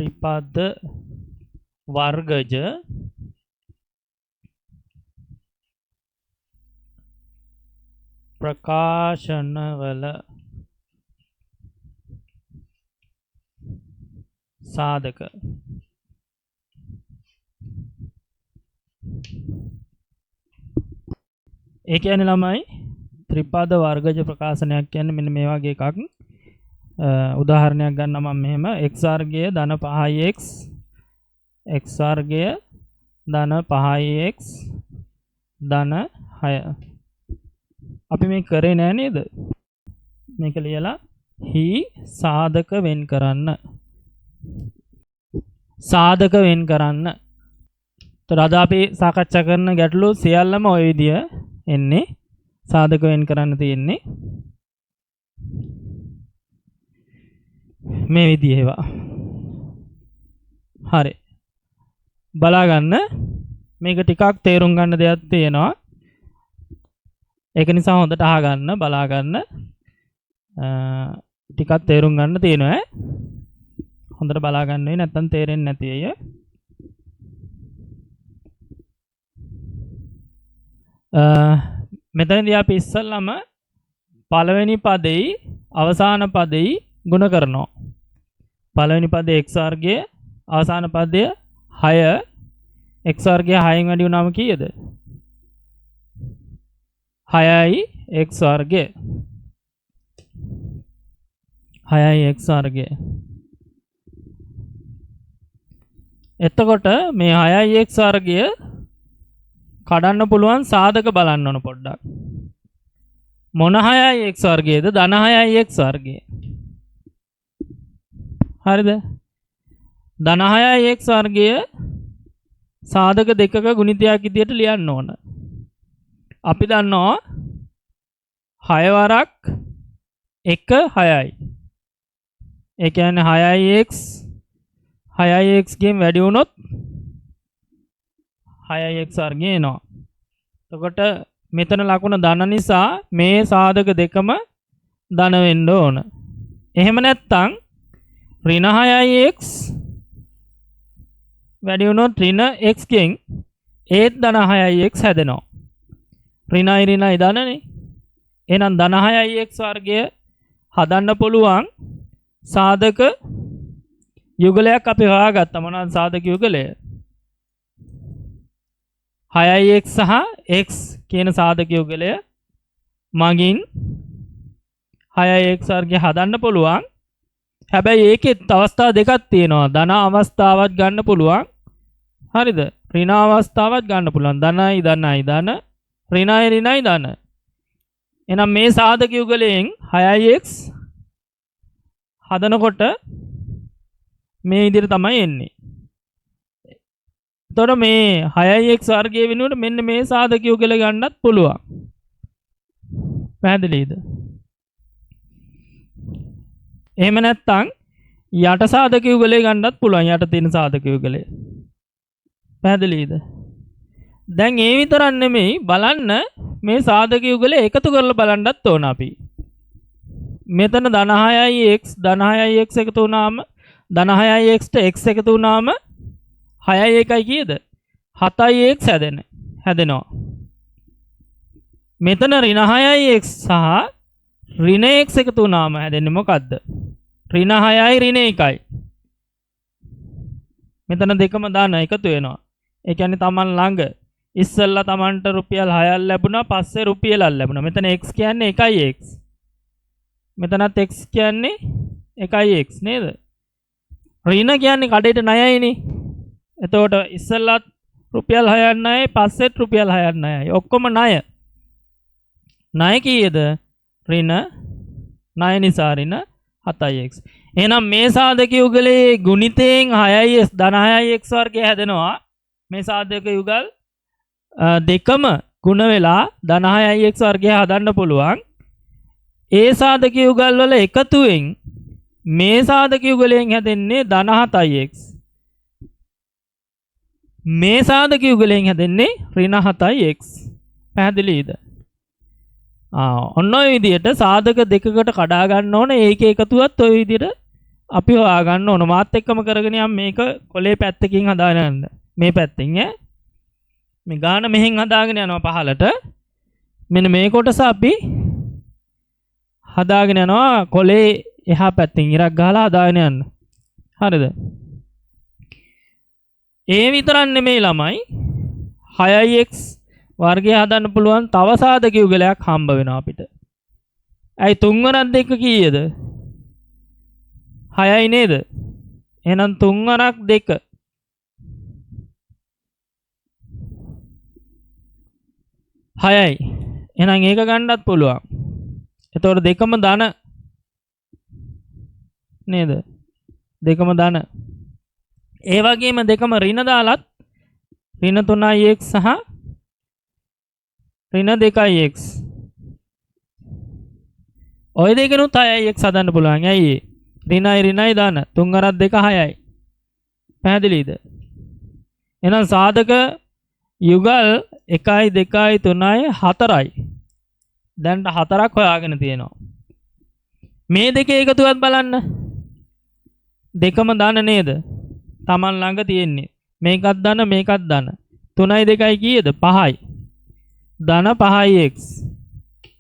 ත්‍රිපද වර්ගජ ප්‍රකාශනවල සාධක ඒ කියන්නේ ළමයි ත්‍රිපද වර්ගජ ප්‍රකාශනයක් කියන්නේ මෙන්න මේ වගේ එකක්. උදාහරණයක් ගන්නම් මම මෙහෙම x වර්ගය ධන 5x x වර්ගය ධන 5x ධන 6. අපි මේ කරේ නෑ නේද? මේක ලියලා හි සාධක වෙන් කරන්න. සාධක වෙන් කරන්න. તો අද අපි සාකච්ඡා කරන ගැටලු සියල්ලම ওই විදිය එන්නේ. සාධක වෙන් කරන්න තියෙන්නේ මේ විදිය ඒවා. හරි. බලා ගන්න. මේක ටිකක් තේරුම් ගන්න දෙයක් තියෙනවා. ඒක නිසා හොඳට අහගන්න, බලා ගන්න. ටිකක් තේරුම් ගන්න තියෙනවා. හොඳට බලා ගන්න වෙයි නැත්නම් තේරෙන්නේ නැති අය. මෙතනදී අපි ඉස්සල්ලාම පළවෙනි පදෙයි අවසාන පදෙයි ගුණ කරනවා. පළවෙනි පදේ x වර්ගය, අවසාන පදය 6. x වර්ගය 6න් වැඩි වුණාම කීයද? 6යි x වර්ගය. 6යි x වර්ගය. එතකොට මේ 6යි x වර්ගය කඩන්න පුළුවන් සාධක බලන්න ඕන පොඩ්ඩක්. මොන 6යි x වර්ගයේද? ධන 6යි x වර්ගය. හරිද? ධන 6යි x වර්ගය සාධක දෙකක ගුණිතයක් විදියට ලියන්න ඕන. අපි දන්නවා 6 වරක් 1 6යි. ඒ කියන්නේ 6යි x ගෙන් වැඩි වුණොත් 6යි x වර්ගය එනවා. එතකොට මෙතන ලකුණ ධන නිසා මේ සාධක දෙකම ධන වෙන්න ඕන. එහෙම නැත්නම් ඍණ 6යි x වැඩි වුණොත් ඍණ x ගෙන් ඒත් ධන 6යි x හැදෙනවා. ඍණයි ඍණයි ධනනේ. එහෙනම් ධන 6යි x වර්ගය හදන්න පුළුවන් සාධක යුගලයක් අපි හොයාගත්තා. මොනවාද සාධක යුගලය? 6x සහ x කියන සාධක යුගලය මගින් 6x වර්ගය හදන්න පුළුවන්. හැබැයි ඒකෙත් අවස්ථා දෙකක් තියෙනවා. ධන අවස්ථාවක් ගන්න පුළුවන්. හරිද? ඍණ අවස්ථාවක් ගන්න පුළුවන්. ධනයි ධනයි ධන, ඍණයි ඍණයි ධන. එහෙනම් මේ සාධක යුගලයෙන් 6x හදනකොට මේ විදිහට තමයි එන්නේ. එතකොට මේ 6x වර්ගය වෙනුවට මෙන්න මේ සාධක යුගල ගන්නත් පුළුවන්. පැහැදිලිද? එහෙම නැත්නම් යට සාධක යුගලය ගන්නත් පුළුවන්. යට තියෙන සාධක යුගලය. පැහැදිලිද? දැන් ඒ විතරක් නෙමෙයි බලන්න මේ සාධක යුගලය එකතු කරලා බලන්නත් ඕන අපි. මෙතන ධන 6x ධන 6x එකතු වුණාම ධන 6x ට x එකතු වුණාම 6යි 1යි කීයද? 7යි x හැදෙනවා. මෙතන ඍණ 6යි x සහ ඍණ x එකතු වුණාම හැදෙන්නේ මොකද්ද? ඍණ 6යි ඍණ 1යි. මෙතන දෙකම දාන එකතු වෙනවා. ඒ කියන්නේ Taman ළඟ ඉස්සෙල්ලා Tamanට රුපියල් 6ක් ලැබුණා, පස්සේ රුපියලක් ලැබුණා. මෙතන x කියන්නේ 1යි x. මෙතනත් x කියන්නේ 1යි x නේද? ඍණ කියන්නේ කඩේට ණයයිනේ. එතකොට ඉස්සෙල්ලත් රුපියල් 6ක් ණයයි, පස්සෙත් රුපියල් 6ක් ණයයි. ඔක්කොම ණය. ණය කීයද? ඍණ ණය නිසා ඍණ 7x. එහෙනම් මේ සාධක යුගලයේ ගුණිතයෙන් 6x ධන 6x වර්ගය හැදෙනවා. මේ සාධක යුගල් දෙකම ගුණ වෙලා ධන 6x වර්ගය හදන්න පුළුවන්. ඒ සාධක යුගල් වල එකතුවෙන් මේ සාධක යුගලයෙන් හැදෙන්නේ ධන 7x. මේ සාධක යුගලයෙන් හැදෙන්නේ ඍණ 7x. පැහැදිලිද? ඔන්න ඔය විදිහට සාධක දෙකකට කඩා ගන්න ඕනේ. ඒකේ එකතුවත් ඔය විදිහට අපි හොයාගන්න ඕන මාත් එක්කම කරගෙන යම් මේක කොලේ පැත්තකින් හදාගෙන යන්න. මේ පැත්තෙන් මේ ගාන මෙහෙන් හදාගෙන යනවා පහලට. මෙන්න මේ කොටස අපි හදාගෙන යනවා කොලේ එහා පැත්තෙන් ඉරක් ගහලා හදාගෙන යන්න. හරිද? ඒ විතරක් නෙමෙයි ළමයි 6x වර්ගය හදන්න පුළුවන් තව සාධක යුගලයක් හම්බ වෙනවා අපිට. ඇයි 3 වරක් 2 කීයද? 6යි නේද? එහෙනම් 3 වරක් 2 6යි. එහෙනම් ඒක ගන්නත් පුළුවන්. එතකොට දෙකම ධන නේද? දෙකම ධන. ඒ වගේම දෙකම ඍණ දාලත් ඍණ 3x සහ ඍණ 2x. ඔය දෙකෙනුත් 6x හදන්න පුළුවන්. ඇයි? ඍණයි ඍණයි ධන 3 වරක් 2 6යි. පැහැදිලිද? එහෙනම් සාධක යුගල් 1යි 2යි 3යි 4යි. දැන් 4ක් හොයාගෙන තියෙනවා. මේ දෙකේ එකතුවත් බලන්න. දෙකම ධන නේද? Taman ළඟ තියෙන්නේ. මේකත් ධන මේකත් ධන. 3යි 2යි කීයද? 5යි. ධන 5x.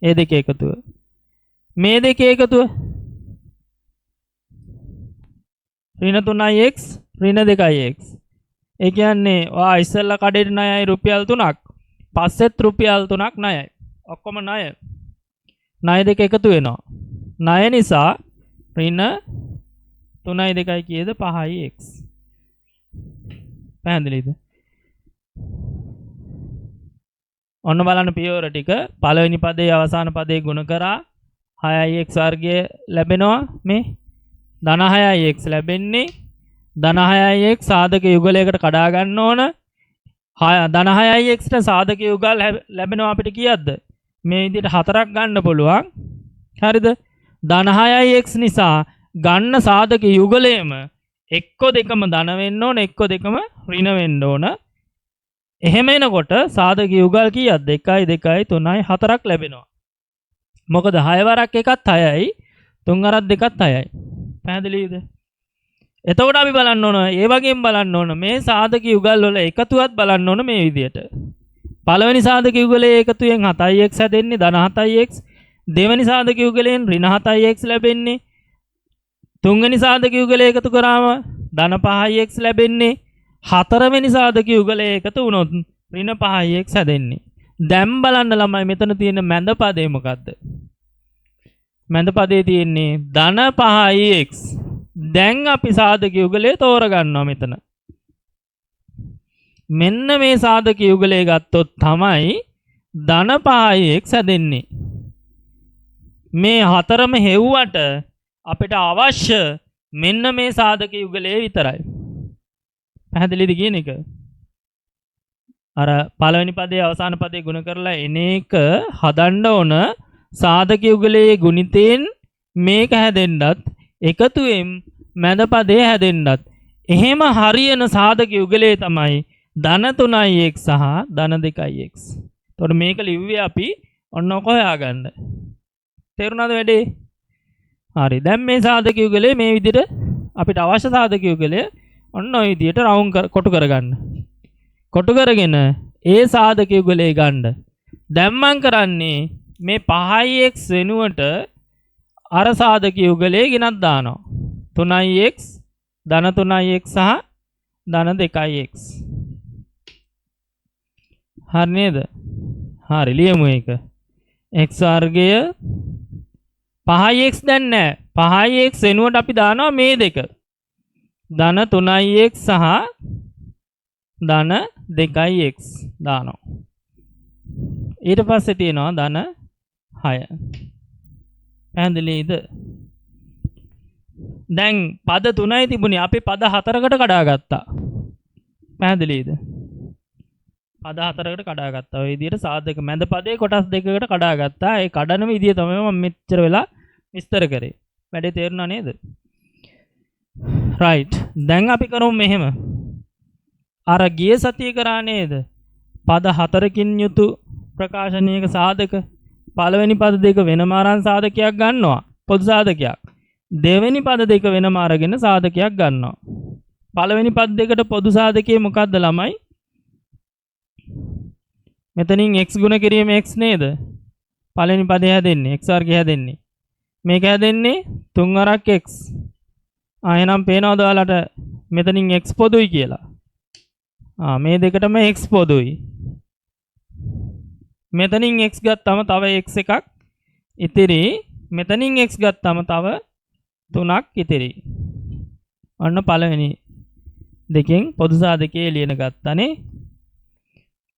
ඒ දෙකේ එකතුව. මේ දෙකේ එකතුව ඍණ 3x ඍණ 2x. ඒ කියන්නේ ඔයා ඉස්සෙල්ලා කඩේට ණයයි රුපියල් 3ක්. පස්සෙත් රුපියල් 3ක් ණයයි. ඔක්කොම ණය. ණය දෙක එකතු වෙනවා. ණය නිසා ඍණ 3යි 2යි කීයද? 5x. පැහැදිලිද? ඔන්න බලන්න පියවර ටික. පළවෙනි පදයේ අවසාන පදේ ගුණ කරා 6x වර්ගය ලැබෙනවා. මේ ධන 6x ලැබෙන්නේ ධන 6x සාධක යුගලයකට කඩා ගන්න ඕන. ධන 6x ට සාධක යුගල් ලැබෙනවා අපිට කීයක්ද? මේ විදිහට 4ක් ගන්න පුළුවන්. හරිද? ධන 6x නිසා ගන්න සාධක යුගලයම එක්ක දෙකම ධන වෙන්න ඕන, එක්ක දෙකම ඍණ වෙන්න ඕන. එහෙම එනකොට සාධක යුගල් කීයක්ද? 1යි 2යි 3යි 4ක් ලැබෙනවා. මොකද 6 වරක් එකත් 6යි, 3 වරක් දෙකත් 6යි. පැහැදිලිද? එතකොට අපි බලන්න ඕන, ඒ වගේම බලන්න ඕන මේ සාධක යුගල් වල එකතුවත් බලන්න ඕන මේ විදිහට. පළවෙනි සාධක යුගලයේ එකතුවෙන් 7x හැදෙන්නේ ධන 7x. දෙවෙනි සාධක යුගලයෙන් ඍණ 7x ලැබෙන්නේ. තුන්වෙනි සාධක යුගලය එකතු කරාම ධන 5x ලැබෙන්නේ. හතරවෙනි සාධක යුගලය එකතු වුණොත් ඍණ 5x හැදෙන්නේ. දැන් බලන්න ළමයි මෙතන තියෙන මැද පදේ මොකද්ද? මැද පදේ තියෙන්නේ ධන 5x. දැන් අපි සාධක යුගලය තෝරගන්නවා මෙතන. මෙන්න මේ සාධක යුගලය ගත්තොත් තමයි ධන 5x හැදෙන්නේ. මේ හතරම හෙව්වට අපිට අවශ්‍ය මෙන්න මේ සාධක යුගලය විතරයි. පැහැදිලිද කියන එක? අර පළවෙනි පදයේ අවසාන පදේ ගුණ කරලා එන එක හදන්න ඕන සාධක යුගලයේ ගුණිතෙන් මේක හැදෙන්නත් එකතුවෙන් මැද පදේ හැදෙන්නත්. එහෙම හරියන සාධක යුගලයේ තමයි ධන 3x සහ ධන 2x. එතකොට මේක ලිව්වේ අපි ඔන්න ඔක හොයාගන්න. තේරුණාද වැඩේ? හරි. දැන් මේ සාධක යුගලයේ මේ විදිහට අපිට අවශ්‍ය සාධක යුගලය ඔන්න ඔය විදිහට රවුන්ඩ් කොටු කරගන්න. කොටු කරගෙන ඒ සාධක යුගලය ගන්න. දැන් මම කරන්නේ මේ 5x වෙනුවට අර සාධක යුගලයේ ගෙනත් දානවා. 3x ධන 3x සහ ධන 2x. හරි නේද? හරි ලියමු ඒක. x වර්ගය 5x දැන් නැහැ. 5x වෙනුවට අපි දානවා මේ දෙක. ධන 3x සහ ධන 2x දානවා. ඊට පස්සේ තියෙනවා ධන 6. පැහැදිලිද? දැන් පද 3යි තිබුණේ අපි පද 4කට කඩාගත්තා. පැහැදිලිද? පද 4කට කඩාගත්තා. ඔය විදිහට සාධක මැද පදේ කොටස් දෙකකට කඩාගත්තා. ඒ කඩන විදිය තමයි මම මෙච්චර වෙලා විස්තර කරේ. වැඩේ තේරුණා නේද? right. දැන් අපි කරමු මෙහෙම. අර ගිය සතියේ කරා නේද? පද 4කින් යුතු ප්‍රකාශනයක සාධක පළවෙනි පද දෙක වෙනම ආරං සාධකයක් ගන්නවා. පොදු සාධකයක්. දෙවෙනි පද දෙක වෙනම අරගෙන සාධකයක් ගන්නවා. පළවෙනි පද දෙකට පොදු සාධකයේ මොකක්ද ළමයි? මෙතනින් x ගුණ කිරීම x නේද? පළවෙනි පදය හැදෙන්නේ x වර්ගය හැදෙන්නේ. මේක හැදෙන්නේ 3 වරක් x. එහෙනම් පේනවද ඔයාලට මෙතනින් x පොදුයි කියලා? මේ දෙකටම x පොදුයි. මෙතනින් x ගත්තම තව x එකක් ඉතිරි. මෙතනින් x ගත්තම තව 3ක් ඉතිරි. අන්න පළවෙනි දෙකෙන් පොදු සාධකයේ ලියන ගත්තනේ.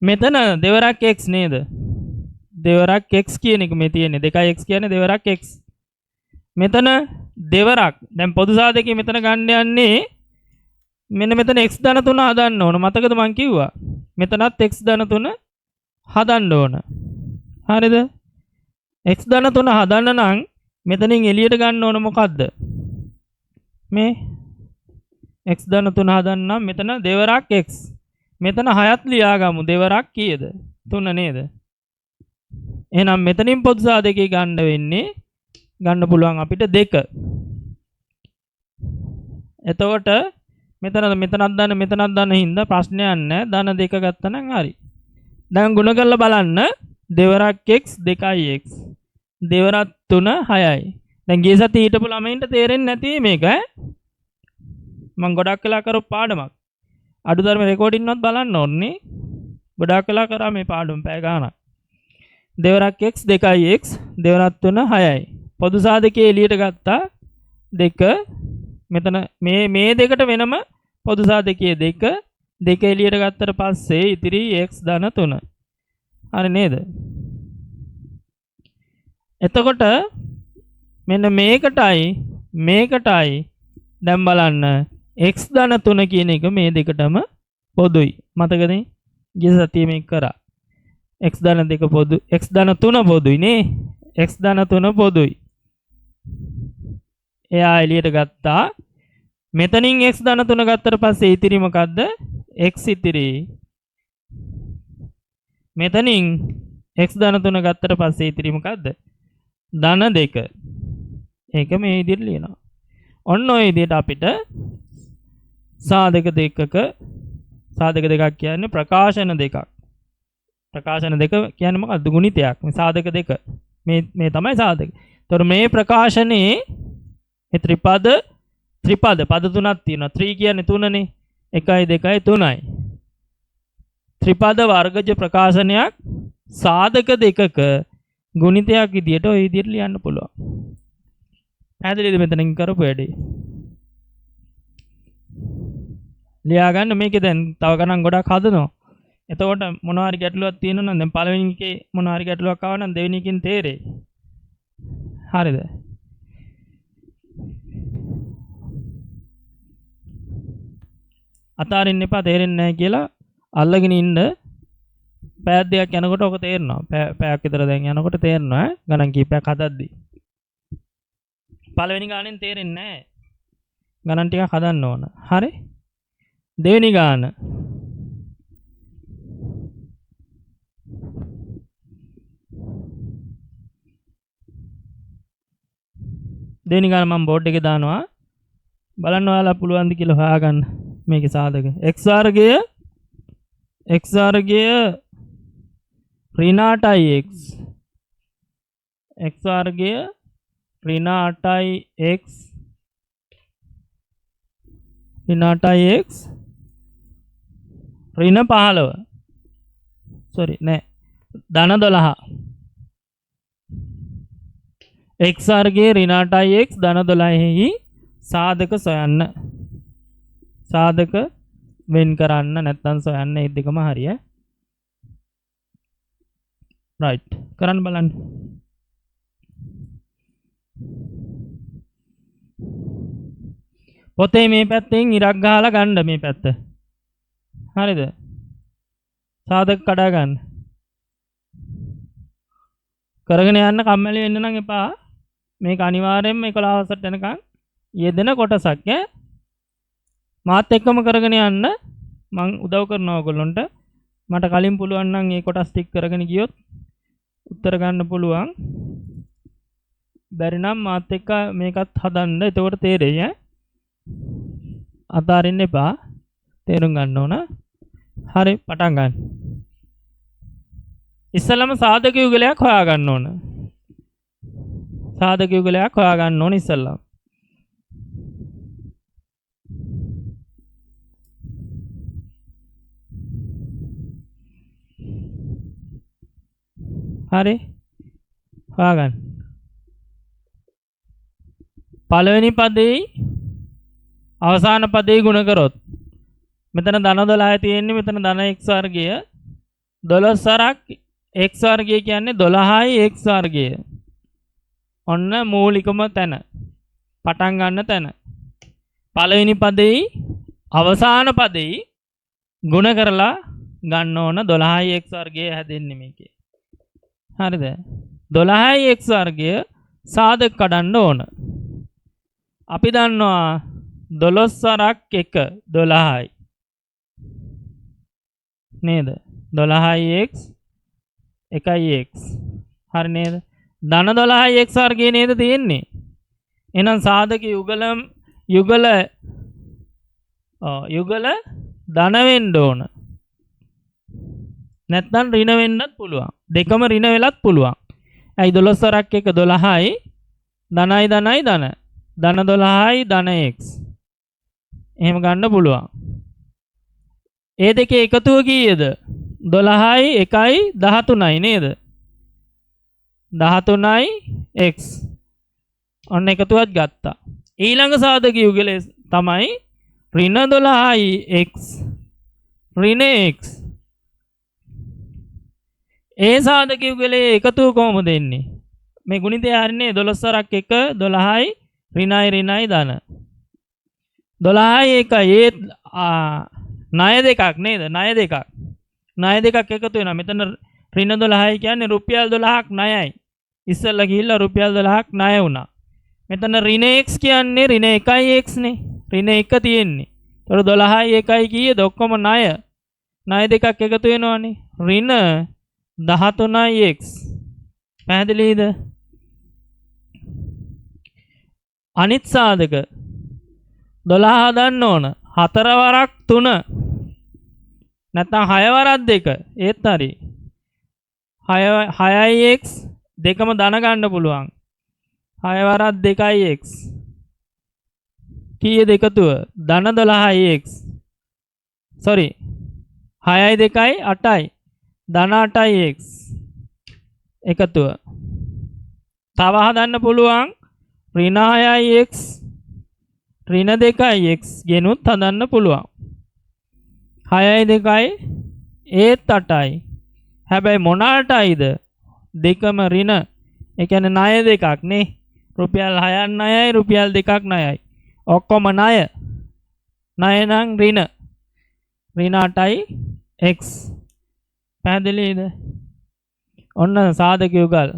මෙතන දෙවරක් x නේද? දෙවරක් x කියන එක මේ තියෙන්නේ. 2x කියන්නේ දෙවරක් x. මෙතන දෙවරක්. දැන් පොදු සාධකයේ මෙතන ගන්න යන්නේ මෙන්න මෙතන x ධන 3 හදන්න ඕන. මතකද මං කිව්වා? මෙතනත් x ධන 3 හදන්න ඕන. හරිද? x ධන 3 හදන්න නම් මෙතනින් එළියට ගන්න ඕන මොකද්ද? මේ x ධන 3 හදන්න නම් මෙතන දෙවරක් x. මෙතන 6ක් ලියාගමු. දෙවරක් කීයද? 3 නේද? එහෙනම් මෙතනින් පොදු සාධකයේ ගන්න වෙන්නේ ගන්න පුළුවන් අපිට 2. එතකොට මෙතනත් දාන හින්දා ප්‍රශ්නයක් නැහැ. ධන 2 ගත්තා නම් හරි. දැන් ගුණ කරලා බලන්න. දෙවරක් x 2x. දෙවරක් 3 6යි. දැන් ගිය සතියේ හිටපු ළමයින්ට තේරෙන්නේ නැති මේක ඈ. මම ගොඩක් කළා කරපු පාඩමක්. අඩුතරම රෙකෝඩින්වත් බලන්න ඕනේ. ගොඩක් කළා කරා මේ පාඩම පැය ගාණක්. දෙවරක් x 2x දෙවරක් 3 6යි. පොදු සාධකයේ එළියට ගත්තා 2. මෙතන මේ දෙකට වෙනම පොදු සාධකයේ 2 එළියට ගත්තට පස්සේ ඉතිරි x ධන 3. හරි නේද? එතකොට මෙන්න මේකටයි දැන් බලන්න x ධන 3 කියන එක මේ දෙකටම පොදුයි. මතකද? ගිය සතියේ මේක කරා. x ධන 2 පොදු x ධන 3 පොදුයි නේ. x ධන 3 පොදුයි. එයා එළියට ගත්තා. මෙතනින් x ධන 3 ගත්තට පස්සේ ඉතිරි මොකද්ද? x ඉතිරි. මෙතනින් x ධන 3 ගත්තට පස්සේ ඉතිරි මොකද්ද? ධන 2. ඒක මේ විදිහට ලියනවා. ඔන්න ඔය විදිහට අපිට සාධක දෙකක් කියන්නේ ප්‍රකාශන දෙකක්. ප්‍රකාශන දෙක කියන්නේ මොකක්ද? ගුණිතයක්. මේ සාධක දෙක. මේ තමයි සාධක. ඒතර මේ ප්‍රකාශනයේ මේ ත්‍රිපද පද තුනක් තියෙනවා. 3 කියන්නේ 3නේ. 1 2 3යි. ත්‍රිපද වර්ගජ ප්‍රකාශනයක් සාධක දෙකක ගුණිතයක් විදියට ඔය විදියට ලියන්න පුළුවන්. පැහැදිලිද මෙතනින් කරපු වැඩේ? ලියා ගන්න. මේකේ දැන් තව ගණන් ගොඩක් හදනවා. එතකොට මොනවා හරි ගැටලුවක් තියෙනවා නම් දැන් පළවෙනි එකේ මොනවා හරි ගැටලුවක් ආව නම් දෙවෙනි එකෙන් තේරෙයි. හරිද? අතාරින්න එපා තේරෙන්නේ නැහැ කියලා අල්ලගෙන ඉන්න. පැයක් දෙකක් යනකොට ඔක තේරෙනවා. පැයක් විතර දැන් යනකොට තේරෙනවා ගණන් කීපයක් හදද්දි. පළවෙනි ගානෙන් තේරෙන්නේ නැහැ. ගණන් ටිකක් හදන්න ඕන. හරි? දෙවෙනි ගාන. දෙවෙනි ගාන මම බෝඩ් එකේ දානවා. බලන්න ඔයාලා පුළුවන් ද කියලා හොයාගන්න මේකේ සාධක. x වර්ගය ඍණ 8x. x වර්ගය ඍණ 8x ඍණ 8x ඍණ 15. sorry නෑ ධන 12. x වර්ගයේ ඍණ 8x ධන 12ෙහි සාධක සොයන්න. සාධක වෙන් කරන්න නැත්නම් සොයන්න. මේ දෙකම හරිය. right කරන්න බලන්න. පොතේ මේ පැත්තෙන් ඉරක් ගහලා ගන්න මේ පැත්ත. හරිද? සාධක කඩා ගන්න. කරගෙන යන්න කම්මැලි වෙන්න නම් එපා. මේක අනිවාර්යයෙන්ම 11 වසරට යනකම් යෙදෙන කොටසක් ඈ. මාත් එක්කම කරගෙන යන්න මම උදව් කරනවා ඔයගොල්ලන්ට. මට කලින් පුළුවන් නම් මේ කොටස් ටික කරගෙන ගියොත් උත්තර ගන්න පුළුවන්. බැරි නම් මාත් එක්ක මේකත් හදන්න. එතකොට තේරෙයි ඈ. අතාරින්න එපා. තේරුම් ගන්න ඕන. හරි පටන් ගන්න. ඉස්සෙල්ලාම සාධක යුගලයක් හොයා ගන්න ඕන. සාධක යුගලයක් හොයා ගන්න ඕන ඉස්සෙල්ලා. හරි හොයාගන්න. පළවෙනි පදේ අවසාන පදේ ගුණ කරොත් මෙතන ධන 12 තියෙන්නේ. මෙතන ධන x වර්ගය 12 වරක් x වර්ගය කියන්නේ 12යි x වර්ගය. ඔන්න මූලිකම තැන. පටන් ගන්න තැන. පළවෙනි පදේ අවසාන පදේ ගුණ කරලා ගන්න ඕන 12යි x වර්ගය හැදෙන්නේ මේකේ. හරිද? 12යි x වර්ගය සාධක කඩන්න ඕන. අපි දන්නවා 12 වරක් 1 12යි. නේද? 12යි x 1යි x. හරි නේද? ධන 12යි x වර්ගය නේද තියෙන්නේ. එහෙනම් සාධක යුගල ධන වෙන්න ඕන. නැත්නම් ඍණ වෙන්නත් පුළුවන්. දෙකම ඍණ වෙලත් පුළුවන්. ඇයි 12 වරක් 1 12යි ධනයි ධනයි ධන. ධන 12යි ධන x. එහෙම ගන්න පුළුවන්. ඒ දෙකේ එකතුව කීයද? 12යි 1යි 13යි නේද? 13යි x. ඔන්න එකතුවක් ගත්තා. ඊළඟ සාධක යුගලය තමයි ඍණ 12යි x ඍණ x. ඒ සාධක යුගලයේ එකතුව කොහොමද එන්නේ? මේ ගුණිතය හරිනේ 12 වරක් 1 12යි ඍණයි ඍණයි ධන. 12යි 1යි ඒ ණය දෙකක් නේද? ණය දෙකක්. ණය දෙකක් එකතු වෙනවා. මෙතන ඍණ 12යි කියන්නේ රුපියල් 12ක් ණයයි. ඉස්සෙල්ලා ගිහිල්ලා රුපියල් 12ක් ණය වුණා. මෙතන ඍණ x කියන්නේ ඍණ 1යි x නේ. ඍණ 1 තියෙන්නේ. ඒතර 12යි 1යි කීයද? ඔක්කොම ණය. ණය දෙකක් එකතු වෙනවානේ. ඍණ 13යි x. පැහැදිලිද? අනිත් සාධක 12 හදන්න ඕන. 4 වරක් 3 නැත්නම් 6 වරක් 2 ඒත් හරි. 6යි x දෙකම ධන ගන්න පුළුවන්. 6 වරක් 2යි x. කීයද එකතුව? ධන 12යි x. sorry 6යි 2යි 8යි. ධන 8යි x. එකතුව. තව හදන්න පුළුවන් ඍණ 6යි x ඍණ 2යි x ගෙනුත් හදන්න පුළුවන්. 6යි 2යි ඒත් 8යි. හැබැයි මොන 8යිද? දෙකම ඍණ. ඒ කියන්නේ ණය දෙකක් නේ. රුපියල් 6ක් ණයයි රුපියල් 2ක් ණයයි. ඔක්කොම ණය. ණය නම් ඍණ. ඍණ 8යි x. පැහැදිලිද? ඔන්න සාධක යුගල්.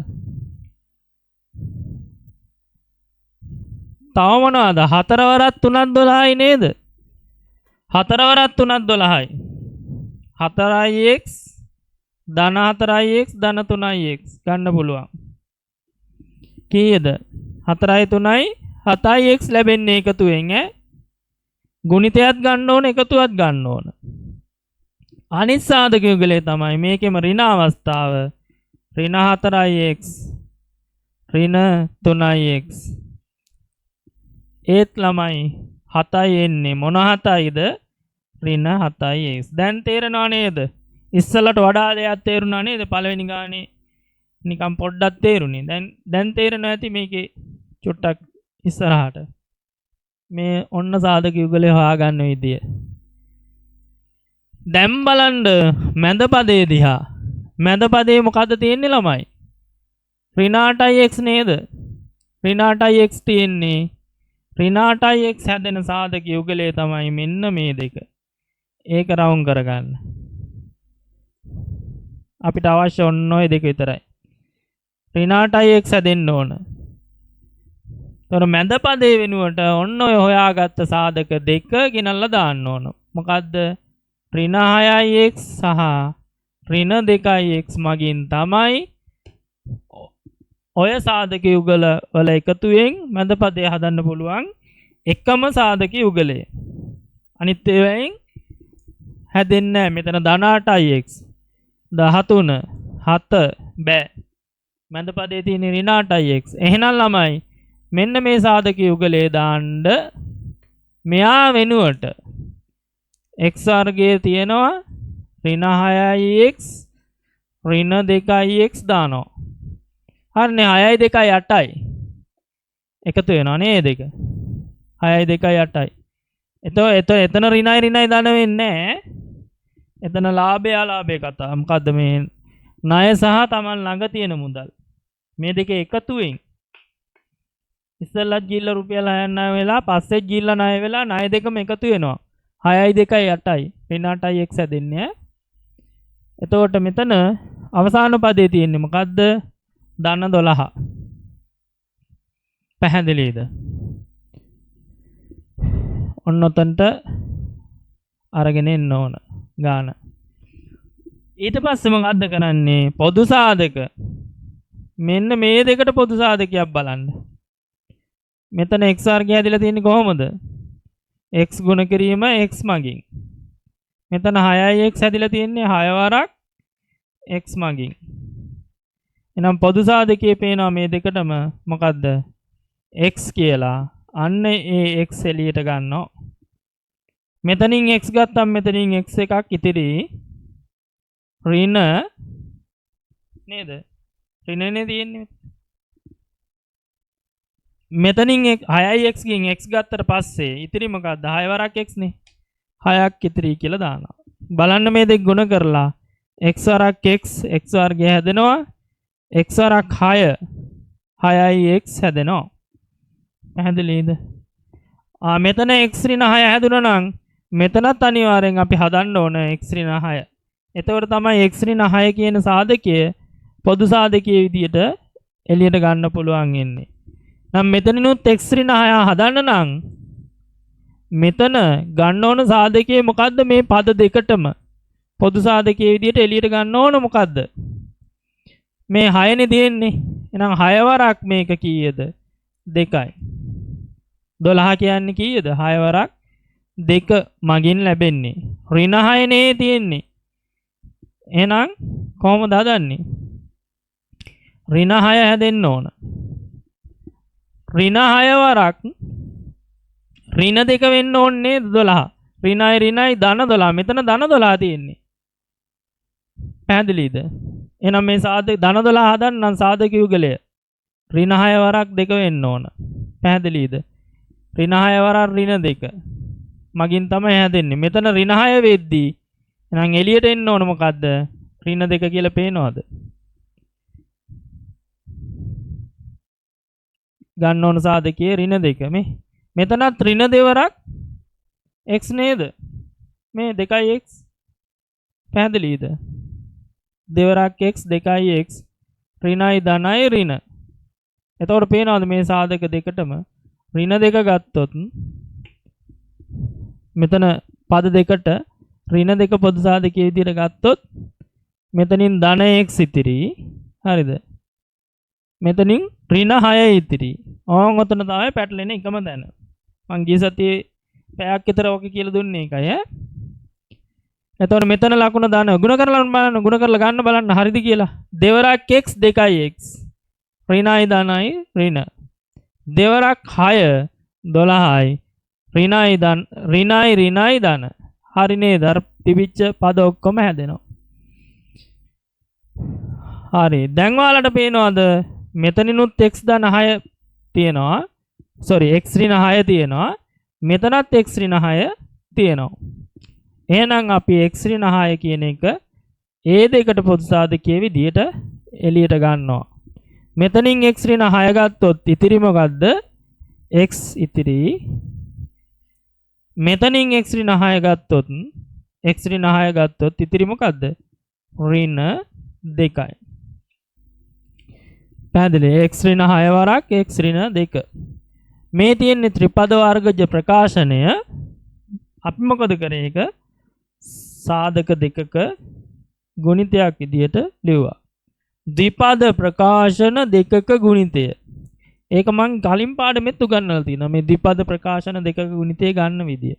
තව මොනවද? 4 වරක් 3ක් 12යි නේද? 4 වරක් 3ක් 12යි. 4යි x ධන 4යි x ධන 3යි x ගන්න පුළුවන්. කීයද? 4යි 3යි 7යි x ලැබෙන්නේ එකතුවෙන් ඈ. ගුණිතයත් ගන්න ඕන එකතුවත් ගන්න ඕන. අනිත් සාධක යුගලය තමයි මේකෙම ඍණ අවස්ථාව. ඍණ 4යි x ඍණ 3යි x. ඒත් ළමයි 7යි එන්නේ. මොන 7යිද? ඍණ 7යි x. දැන් තේරෙනව නේද? ඉස්සලට වඩා දෙයක් තේරුණා නේද? පළවෙනි ගානේ නිකන් පොඩ්ඩක් තේරුණේ. දැන් තේරෙනවා ඇති මේකේ චුට්ටක් ඉස්සරහට. මේ ඔන්න සාධක යුගලය හොයාගන්න විදිය. දැන් බලන්න මැද පදේ දිහා. මැද පදේ මොකද්ද තියෙන්නේ ළමයි? ඍණ 8යි x නේද? ඍණ 8යි x තියෙන්නේ. ඍණ 8යි x හැදෙන සාධක යුගලය තමයි මෙන්න මේ දෙක. ඒක රවුම් කරගන්න. අපිට අවශ්‍ය ඔන්න ඔය දෙක විතරයි. ඍණ 8යි x හැදෙන්න ඕන. තොර මැද පදේ වෙනුවට ඔන්න ඔය හොයාගත්ත සාධක දෙක ගෙනල්ලා දාන්න ඕන. මොකද්ද? ඍණ 6යි x සහ ඍණ 2යි x මගින් තමයි ඔය සාධක යුගල වල එකතුවෙන් මැද පදේ හදන්න පුළුවන් එකම සාධක යුගලය. අනිත් ඒවායින් හැදෙන්නේ නැහැ. මෙතන ධන 8යි x 13 7 බෑ. මැද පදේ තියෙන ඍණ 8යි x. එහෙනම් ළමයි මෙන්න මේ සාධක යුගලේ දාන්න මෙයා වෙනුවට x වර්ගයේ තියෙනවා ඍණ 6යි x ඍණ 2යි x දානවා. හරිනේ 6යි 2යි 8යි. එකතු වෙනවා නේද දෙක? 6යි 2යි 8යි. එතන ඍණයි දාන වෙන්නේ නැහැ. එතන ලාභය අලාභය කතා. මොකද්ද මේ ණය සහ Taman ළඟ තියෙන මුදල්. මේ දෙක එකතුවෙන් ඉස්සෙල්ලා ජීල්ල රුපියල් 6ක් ණය වෙලා පස්සේ ජීල්ල ණය වෙලා ණය දෙකම එකතු වෙනවා. 6යි 2යි 8යි. ඍණ 8යි x හැදෙන්නේ. එතකොට මෙතන අවසාන පදේ තියෙන්නේ මොකද්ද? ධන 12. පැහැදිලිද? ඔන්න ඔතනට අරගෙන එන්න ඕන ගාන. ඊට පස්සේ මොකද්ද කරන්නේ? පොදු සාධක. මෙන්න මේ දෙකට පොදු සාධකයක් බලන්න. මෙතන x වර්ගය හැදිලා තියෙන්නේ කොහොමද? x ගුණ කිරීම x මගින්. මෙතන 6යි x හැදිලා තියෙන්නේ 6 වරක් x මගින්. එහෙනම් පොදු සාධකයේ පේනවා මේ දෙකටම මොකද්ද? x කියලා. අන්න ඒ x එළියට ගන්නවා. මෙතනින් x ගත්තම මෙතනින් x එකක් ඉතිරි ඍණ නේද? ඍණනේ තියෙන්නේ. මෙතනින් 6යි x ගෙන් x ගත්තට පස්සේ ඉතිරි මොකද්ද? 6 වරක් x නේ. 6ක් ඉතිරි කියලා දානවා. බලන්න මේ දෙක ගුණ කරලා x වරක් x x වර්ගය හැදෙනවා. x වරක් 6 6යි x හැදෙනවා. පැහැදිලිද? මෙතන x ඍණ 6 හැදුණා නම් මෙතනත් අනිවාර්යෙන් අපි හදන්න ඕන x ඍණ 6. එතකොට තමයි x ඍණ 6 කියන සාධකය පොදු සාධකයේ විදියට එළියට ගන්න පුළුවන් ඉන්නේ. නම් මෙතනිනුත් x ඍණ 6 හදන්න නම් මෙතන ගන්න ඕන සාධකයේ මොකද්ද? මේ පද දෙකටම පොදු සාධකයේ විදියට එළියට ගන්න ඕන මොකද්ද? මේ 6නේ දෙන්නේ. එහෙනම් 6 වරක් මේක කීයද? 2යි. 12 කියන්නේ කීයද? 6 වරක් 2 මගින් ලැබෙන්නේ. ඍණ 6 නේ තියෙන්නේ. එහෙනම් කොහොමද හදන්නේ? ඍණ 6 හැදෙන්න ඕන. ඍණ 6 වරක් ඍණ 2 වෙන්න ඕනේ 12. ඍණයි ධන 12. මෙතන ධන 12 තියෙන්නේ. පැහැදිලිද? එහෙනම් මේ සාධක ධන 12 හදන්න නම් සාධක යුගලය ඍණ 6 වරක් 2 වෙන්න ඕන. පැහැදිලිද? ඍණ 6 වරක් ඍණ 2 මගින් තමයි හැදෙන්නේ. මෙතන ඍණ 6 වෙද්දී එහෙනම් එළියට එන්න ඕන මොකද්ද? ඍණ 2 කියලා පේනවද? ගන්න ඕන සාධකයේ ඍණ 2 මේ. මෙතනත් ඍණ 2 වරක් x නේද? මේ 2යි x. පැහැදිලිද? 2 වරක් x 2යි x ඍණයි ධනයි ඍණ. එතකොට පේනවද මේ සාධක දෙකටම ඍණ 2 ගත්තොත් මෙතන පද දෙකට ඍණ 2 පොදු සාධකයේ විදිහට ගත්තොත් මෙතනින් ධන x ඉතිරි. හරිද? මෙතනින් ඍණ 6 ඉතිරි. ඕන් ඔතන තමයි පැටලෙන එකම දැන. මං ගිය සතියේ පැයක් විතර ඔක කියලා දුන්නේ ඒකයි ඈ. එතකොට මෙතන ලකුණ දාන ගුණ කරලා බලන්න ගුණ කරලා ගන්න බලන්න හරිද කියලා. දෙවරක් x 2යි x ඍණයි ධනයි ඍණ. දෙවරක් 6 12යි ඍණයි ධන. හරි නේද? අර තිබිච්ච පද ඔක්කොම හැදෙනවා. හරි. දැන් ඔයාලට පේනවද මෙතනිනුත් x ධන 6 තියෙනවා. x ඍණ 6 තියෙනවා. මෙතනත් x ඍණ 6 තියෙනවා. එහෙනම් අපි x ඍණ 6 කියන එක ඒ දෙකට පොදු සාධකයේ විදියට එළියට ගන්නවා. මෙතනින් x ඍණ 6 ගත්තොත් ඉතිරි මොකද්ද? x ඉතිරි. මෙතනින් x ඍණ 6 ගත්තොත් ඉතිරි මොකද්ද? ඍණ 2යි. පැහැදිලි? x ඍණ 6 වරක් x ඍණ 2. මේ තියෙන්නේ ත්‍රිපද වර්ගජ ප්‍රකාශනය. අපි මොකද කරේ? ඒක සාධක දෙකක ගුණිතයක් විදියට ලිව්වා. ද්විපද ප්‍රකාශන දෙකක ගුණිතය. ඒක මං කලින් පාඩමෙත් උගන්වලා තියෙනවා. මේ ද්විපද ප්‍රකාශන දෙකක ගුණිතය ගන්න විදිය.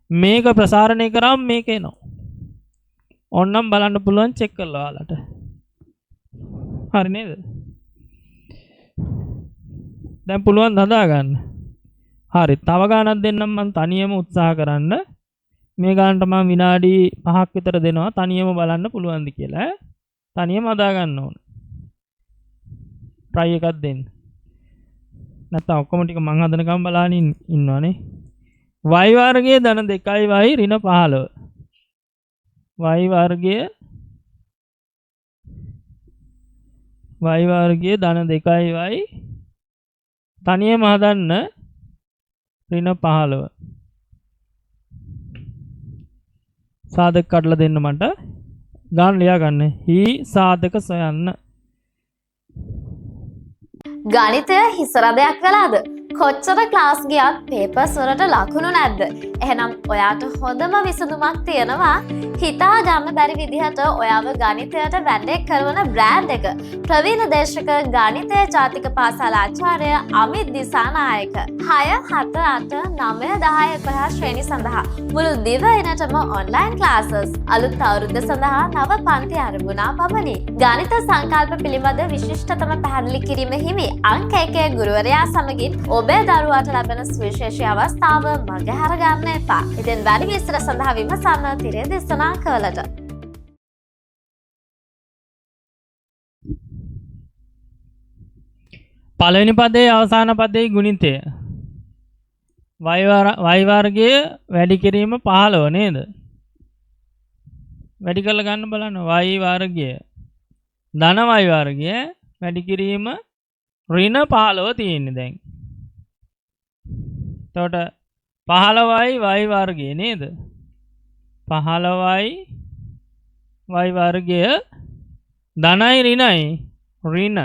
මේක ප්‍රසාරණය කරාම මේක එනවා. ඕන්නම් බලන්න පුළුවන් චෙක් කරලා ඔයාලට. හරි නේද? දැන් පුළුවන් හදා ගන්න. හරි. තව ගානක් දෙන්නම් මං තනියම උත්සාහ කරන්න. මේ ගානට මම විනාඩි 5ක් විතර දෙනවා තනියම බලන්න පුළුවන්ද කියලා. තනියම හදා ගන්න ඕන. try එකක් දෙන්න. නැත්නම් ඔක්කොම ටික මං හදනකම් බලන්න ඉන්නවනේ. y වර්ගයේ ධන 2y ඍණ 15. y වර්ගයේ ධන 2y තනියම හදන්න ඍණ 15. සාධක කඩලා දෙන්න මට. ගාන ලියා ගන්න. හි සාධක සොයන්න. ගණිතය හිසරදයක් කළාද? කොච්චර ක්ලාස් ගියත් පේපර්ස් වලට ලකුණු නැද්ද? එහෙනම් ඔයාට හොඳම විසඳුමක් තියෙනවා. හිතා ගන්න බැරි විදිහට ඔයාව ගණිතයට වැඩක් කරන බ්‍රෑන්ඩ් එක. ප්‍රවීණ දේශක ගණිතය ජාතික පාසල් ආචාර්ය අමිත් දිසානායක. 6, 7, 8, 9, 10, 11 ශ්‍රේණි සඳහා මුළු දිවයිනටම ඔන්ලයින් ක්ලාසස්. අලුත් අවුරුද්ද සඳහා නව පන්ති ආරම්භුණා පමණි. ගණිත සංකල්ප පිළිබඳ විශිෂ්ටතම පැහැදිලි කිරීම හිමි අංක 1 ගුරුවරයා සමගින් ඔබේ දරුවාට ලැබෙන සුවිශේෂී අවස්ථාව මගහැර ගන්න එපා. ඉතින් වැඩි විස්තර සඳහා විමසන්න තිරේ දේශනා කළට. පළවෙනි පදයේ අවසාන පදයේ ගුණිතය. y වර්ගයේ වැඩි කිරීම 15 නේද? වැඩි කරලා ගන්න බලන්න y වර්ගය ධන y වර්ගය වැඩි කිරීම ඍණ 15 තියෙන්නේ දැන්. එතකොට 15යි y වර්ගය නේද? 15යි y වර්ගය ධනයි ඍණයි ඍණ.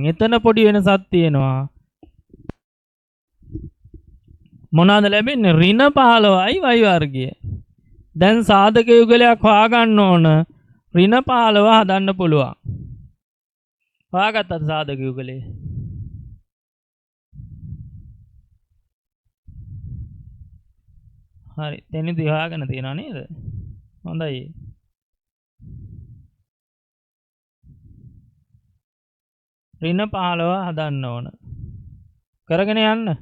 එතන පොඩි වෙනසක් තියෙනවා. මොනවාද ලැබෙන්නේ? ඍණ 15යි y වර්ගය. දැන් සාධක යුගලයක් හොයාගන්න ඕන. ඍණ 15 හදන්න පුළුවන්. හොයාගත්තද සාධක යුගලේ? හරි. තැනදී හොයාගෙන තියනවා නේද? හොඳයි. ඍණ 15 හදන්න ඕන. කරගෙන යන්න.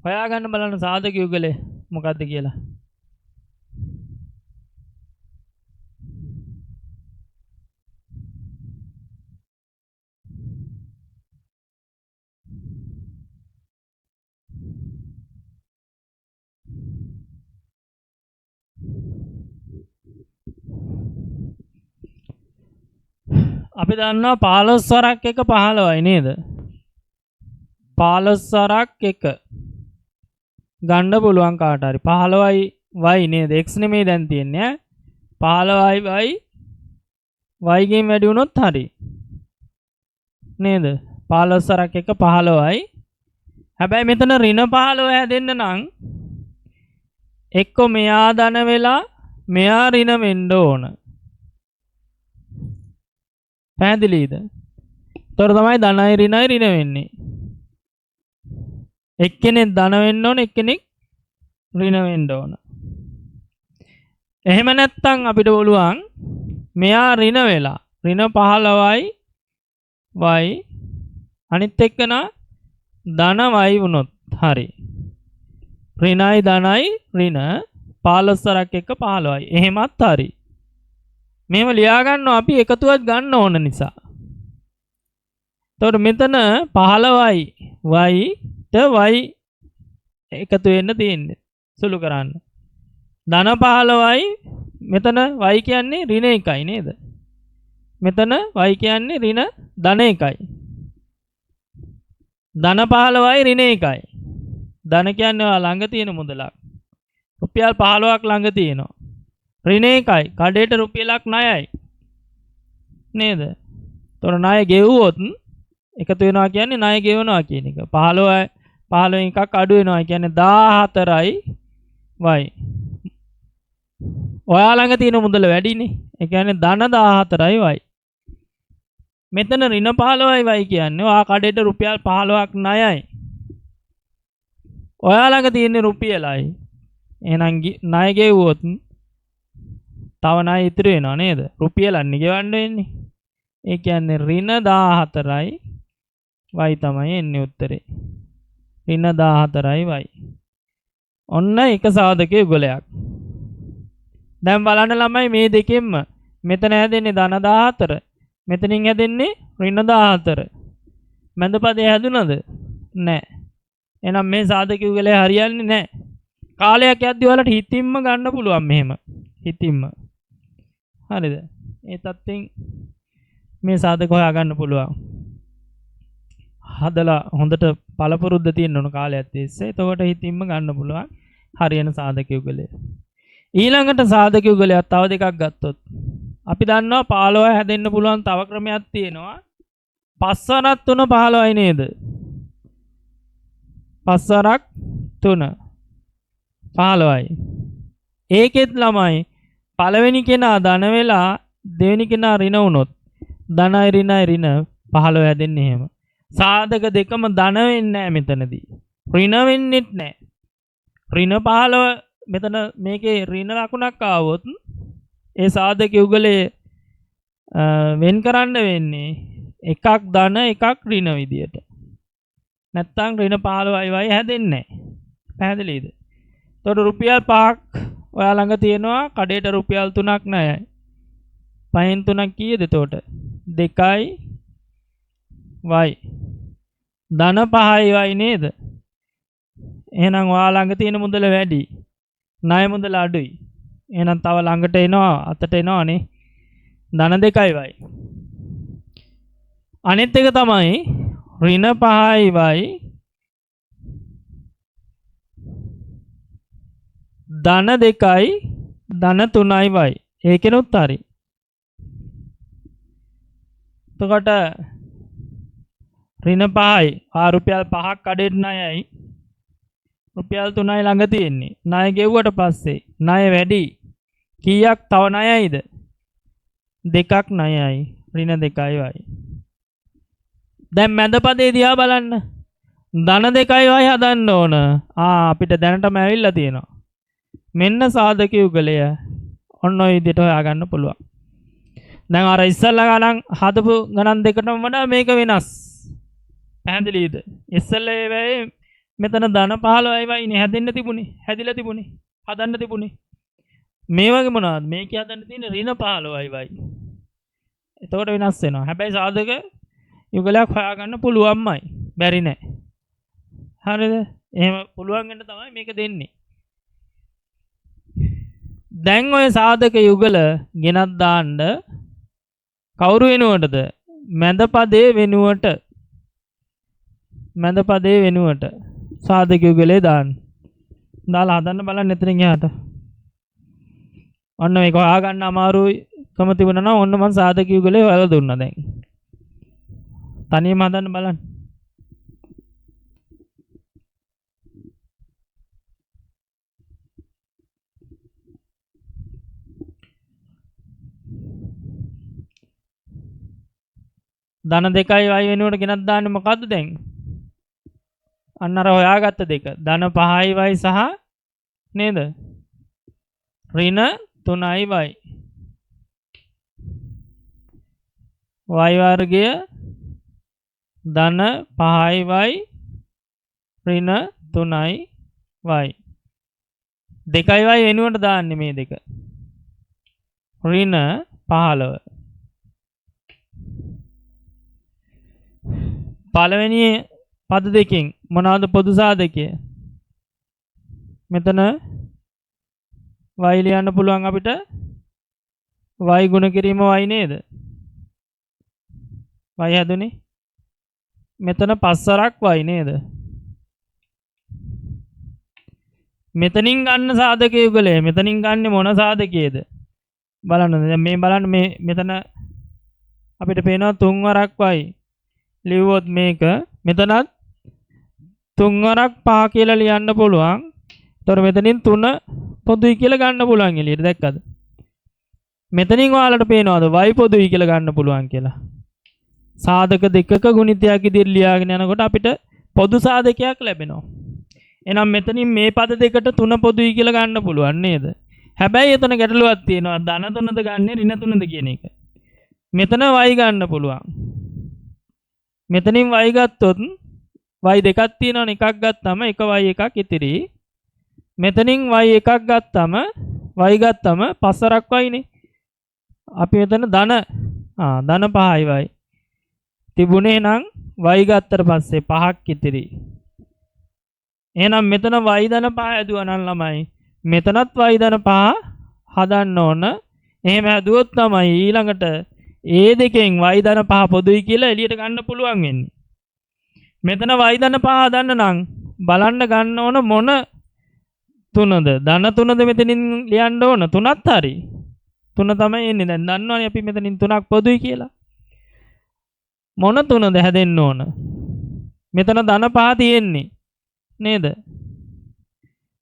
හොයාගන්න බලන්න සාධක යුගලේ මොකද්ද කියලා. අපි දන්නවා 15 වරක් 1 15යි නේද? 15 වරක් 1 ගන්න පුළුවන් කාට හරි. 15යි y නේද? x නෙමෙයි දැන් තියෙන්නේ. 15යි y ගෙන් වැඩි වුණොත් හරි. නේද? 15 වරක් 1 15යි. හැබැයි මෙතන ඍණ 15 හැදෙන්න නම් එක්ක මෙයා ධන වෙලා මෙයා ඍණ වෙන්න ඕන. පැහැදිලිද? ඒතර තමයි ධනයි ඍණයි ඍණ වෙන්නේ. එක්කෙනෙක් ධන වෙන්න ඕන, එක්කෙනෙක් ඍණ වෙන්න ඕන. එහෙම නැත්නම් අපිට බලුවන් මෙයා ඍණ වෙලා ඍණ 15යි y අනිත් එක්කන ධන y වුණොත් හරි. ඍණයි ධනයි ඍණ 15 වරක් 1 15යි. එහෙමත් හරි. මේව ලියා ගන්නවා අපි එකතුවක් ගන්න ඕන නිසා. එතකොට මෙතන 15යි y ට y එකතු වෙන්න තියෙන්නේ. සුළු කරන්න. ධන 15යි මෙතන y කියන්නේ ඍණ 1යි නේද? මෙතන y කියන්නේ ඍණ ධන 1යි. ධන 15යි ඍණ 1යි. ධන කියන්නේ ඔයා ළඟ තියෙන මුදලක්. රුපියල් 15ක් ළඟ තියෙනවා. ඍණ 1යි. කඩේට රුපියලක් ණයයි. නේද? ඒතොර ණය ගෙවුවොත් එකතු වෙනවා කියන්නේ ණය ගෙවනවා කියන එක. 15 එකක් අඩු වෙනවා කියන්නේ 14යි y. ඔයා ළඟ තියෙන මුදල වැඩිනේ. ඒ කියන්නේ ධන 14යි y. මෙතන ඍණ 15යි y කියන්නේ ඔයා කඩේට රුපියල් 15ක් ණයයි. ඔයා ළඟ තියෙන රුපියලයි. එහෙනම් ණය ගෙවුවොත් තව ණය ඉතුරු වෙනව නේද? රුපියලන්නේ ගෙවන්න වෙන්නේ. ඒ කියන්නේ ඍණ 14යි y තමයි එන්නේ උත්තරේ. ඍණ 14යි y. ඔන්න එක සාධක යුගලයක්. දැන් බලන්න ළමයි මේ දෙකෙන්ම මෙතන හැදෙන්නේ ධන 14. මෙතනින් හැදෙන්නේ ඍණ 14. මැද පදේ හැදුනද? නැහැ. එහෙනම් මේ සාධක යුගලය හරියන්නේ නැහැ. කාලයක් යද්දි ඔයාලට හිතින්ම ගන්න පුළුවන් මෙහෙම. හිතින්ම. හරිද? ඒ තත්ත්වෙන් මේ සාධක හොයා ගන්න පුළුවන්. හදලා හොඳට පළපුරුද්ද තියෙන්න ඕන කාලයක් තිස්සේ. එතකොට හිතින්ම ගන්න පුළුවන් හරියන සාධක යුගලය. ඊළඟට සාධක යුගලයක් තව දෙකක් ගත්තොත් අපි දන්නවා 15 හැදෙන්න පුළුවන් තව ක්‍රමයක් තියෙනවා. 5 වරක් 3 15යි නේද? 5 වරක් 3 15යි. ඒකෙත් ළමයි පළවෙනි කෙනා ධන වෙලා දෙවෙනි කෙනා ඍණ වුණොත් ධනයි ඍණයි ඍණ 15 හැදෙන්නේ එහෙම. සාධක දෙකම ධන වෙන්නේ නැහැ මෙතනදී. ඍණ වෙන්නෙත් නැහැ. ඍණ 15 මෙතන මේකේ ඍණ ලකුණක් ආවොත් ඒ සාධක යුගලයේ වෙන් කරන්න වෙන්නේ එකක් ධන එකක් ඍණ විදියට. නැත්තම් ඍණ 15යි y හැදෙන්නේ නැහැ. පැහැදිලිද? එතකොට රුපියල් 5ක් ඔයා ළඟ තියෙනවා කඩේට රුපියල් 3ක් ණයයි. 5න් 3ක් කීයද එතකොට? 2යි y. ධන 5යි y නේද? එහෙනම් ඔයා ළඟ තියෙන මුදල වැඩි. ණය මුදල අඩුයි. එහෙනම් තව ළඟට එනවා අතට එනවානේ. ධන 2යි y. අනිත් එක තමයි ඍණ 5යි y ධන 2යි ධන 3යි y. ඒකෙනුත් හරි. එතකොට ඍණ 5යි රුපියල් 5ක් කඩේට ණයයි. රුපියල් 3යි ළඟ තියෙන්නේ. ණය ගෙව්වට පස්සේ ණය වැඩි. කීයක් තව ණයයිද? 2ක් ණයයි. ඍණ 2යි y. දැන් මැද පදේ දිහා බලන්න. ධන 2යි y හදන්න ඕන. අපිට දැනටම ඇවිල්ලා තියෙනවා. මෙන්න සාධක යුගලය. ඔන්න ඔය විදිහට හොයාගන්න පුළුවන්. දැන් අර ඉස්සල්ලා ගණන් හදපු ගණන් දෙකටම වඩා මේක වෙනස්. පැහැදිලිද? ඉස්සල්ලා වෙයි මෙතන ධන 15යි වයිනේ හැදෙන්න තිබුණේ. හැදිලා තිබුණේ. හදන්න තිබුණේ. මේ වගේ මොනවද? මේකේ හදන්න තියෙන්නේ ඍණ 15යි වයි. එතකොට වෙනස් වෙනවා. හැබැයි සාධක යුගලයක් හොයාගන්න පුළුවන්මයි. බැරි නෑ. හරිද? එහෙම පුළුවන් වෙන්න තමයි මේක දෙන්නේ. දැන් ඔය සාධක යුගල ගෙනත් දාන්න කවුරු වෙනුවටද? මැද පදේ වෙනුවට. මැද පදේ වෙනුවට සාධක යුගලේ දාන්න. දාලා හදන්න බලන්න එතනින් එහාට. ඔන්න මේක හොයාගන්න අමාරුකම තිබුණා නම් ඔන්න මම සාධක යුගලේ හොයලා දුන්නා දැන්. තනියම හදන්න බලන්න. ධන 2යි y වෙනුවට ගෙනත් දාන්නේ මොකද්ද දැන්? අන්න අර හොයාගත්ත දෙක. ධන 5යි y සහ නේද? ඍණ 3යි y. y වර්ගය ධන 5යි y ඍණ 3යි y. 2යි y වෙනුවට දාන්නේ මේ දෙක. ඍණ 15. පළවෙනි පද දෙකෙන් මොනවාද පොදු සාධකය? මෙතන y ලියන්න පුළුවන් අපිට y ගුණ කිරීම y නේද? y හැදුනේ. මෙතන 5 වරක් y නේද? මෙතනින් ගන්න සාධක යුගලය. මෙතනින් ගන්න මොන සාධකයේද? බලන්න. දැන් මේ බලන්න මේ මෙතන අපිට පේනවා 3 වරක් y. ලිව්වොත් මේක මෙතනත් 3 වරක් 5 කියලා ලියන්න පුළුවන්. ඒතර මෙතනින් 3 පොදුයි කියලා ගන්න පුළුවන් එළියට දැක්කද? මෙතනින් ඔයාලට පේනවද y පොදුයි කියලා ගන්න පුළුවන් කියලා? සාධක දෙකක ගුණිතයක් ඉදිරි ලියාගෙන යනකොට අපිට පොදු සාධකයක් ලැබෙනවා. එහෙනම් මෙතනින් මේ පද දෙකට 3 පොදුයි කියලා ගන්න පුළුවන් නේද? හැබැයි එතන ගැටලුවක් තියෙනවා. ධන 3ද ගන්නෙ ඍණ 3ද කියන එක. මෙතන y ගන්න පුළුවන්. මෙතනින් y ගත්තොත් y දෙකක් තියෙනවනේ. එකක් ගත්තම එක y එකක් ඉතිරි. මෙතනින් y එකක් ගත්තම y ගත්තම පස්සරක් yනේ. අපි මෙතන ධන 5යි y තිබුණේ නම් y ගත්තට පස්සේ 5ක් ඉතිරි. එහෙනම් මෙතන y ධන 5 ඇදුවා නම් ළමයි මෙතනත් y ධන 5 හදන්න ඕන. එහෙම හැදුවොත් තමයි ඊළඟට ඒ දෙකෙන් y ධන 5 පොදුයි කියලා එළියට ගන්න පුළුවන් වෙන්නේ. මෙතන y ධන 5 හදන්න නම් බලන්න ගන්න ඕන මොන 3ද? ධන 3ද මෙතනින් ලියන්න ඕන. 3ත් හරි. 3 තමයි එන්නේ. දැන් දන්නවනේ අපි මෙතනින් 3ක් පොදුයි කියලා. මොන 3ද හැදෙන්න ඕන? මෙතන ධන 5 තියෙන්නේ නේද?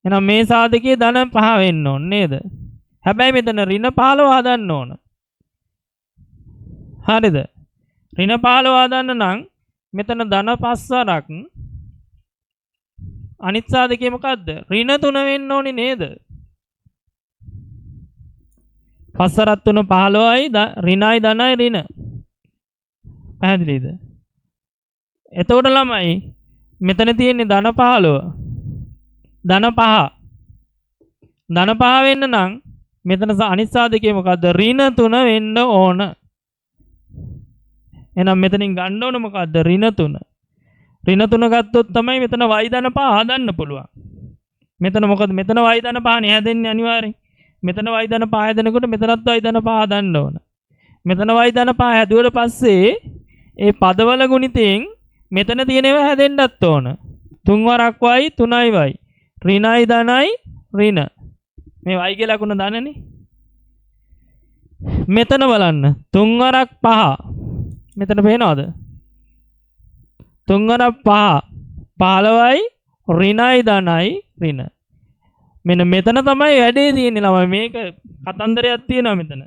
එහෙනම් මේ සාධකයේ ධන 5 වෙන්න ඕන නේද? හැබැයි මෙතන ඍණ 15 හදන්න ඕන. හරිද? ඍණ 15 හදන්න නම් මෙතන ධන 5 වරක් අනිත් සාධකයේ මොකද්ද? ඍණ 3 වෙන්න ඕනේ නේද? 5 වරක් 3 15යි ඍණයි ධනයි ඍණ. පැහැදිලිද? එතකොට ළමයි මෙතන තියෙන්නේ ධන 15. ධන 5. ධන 5 වෙන්න නම් මෙතන අනිත් සාධකයේ මොකද්ද? ඍණ 3 වෙන්න ඕන. එහෙනම් මෙතනින් ගන්න ඕන මොකද්ද? ඍණ 3. ඍණ 3 ගත්තොත් තමයි මෙතන y ධන 5 හදන්න පුළුවන්. මෙතන මොකද? මෙතන y ධන 5 නේ හැදෙන්නේ අනිවාර්යෙන්. මෙතන y ධන 5 හැදෙනකොට මෙතනත් y ධන 5 හදන්න ඕන. මෙතන y ධන 5 හැදුවට පස්සේ ඒ පදවල ගුණිතෙන් මෙතන තියෙනවා හැදෙන්නත් ඕන. 3 වරක් y 3යි y. ඍණයි ධනයි ඍණ. මේ y කියලා ලකුණ දන්නනේ. මෙතන බලන්න 3 වරක් 5. මෙතන පේනවද? 3 වරක් 5 15යි ඍණයි ධනයි ඍණ. මෙන්න මෙතන තමයි වැඩේ තියෙන්නේ ළමයි. මේක කතන්දරයක් තියෙනවා මෙතන.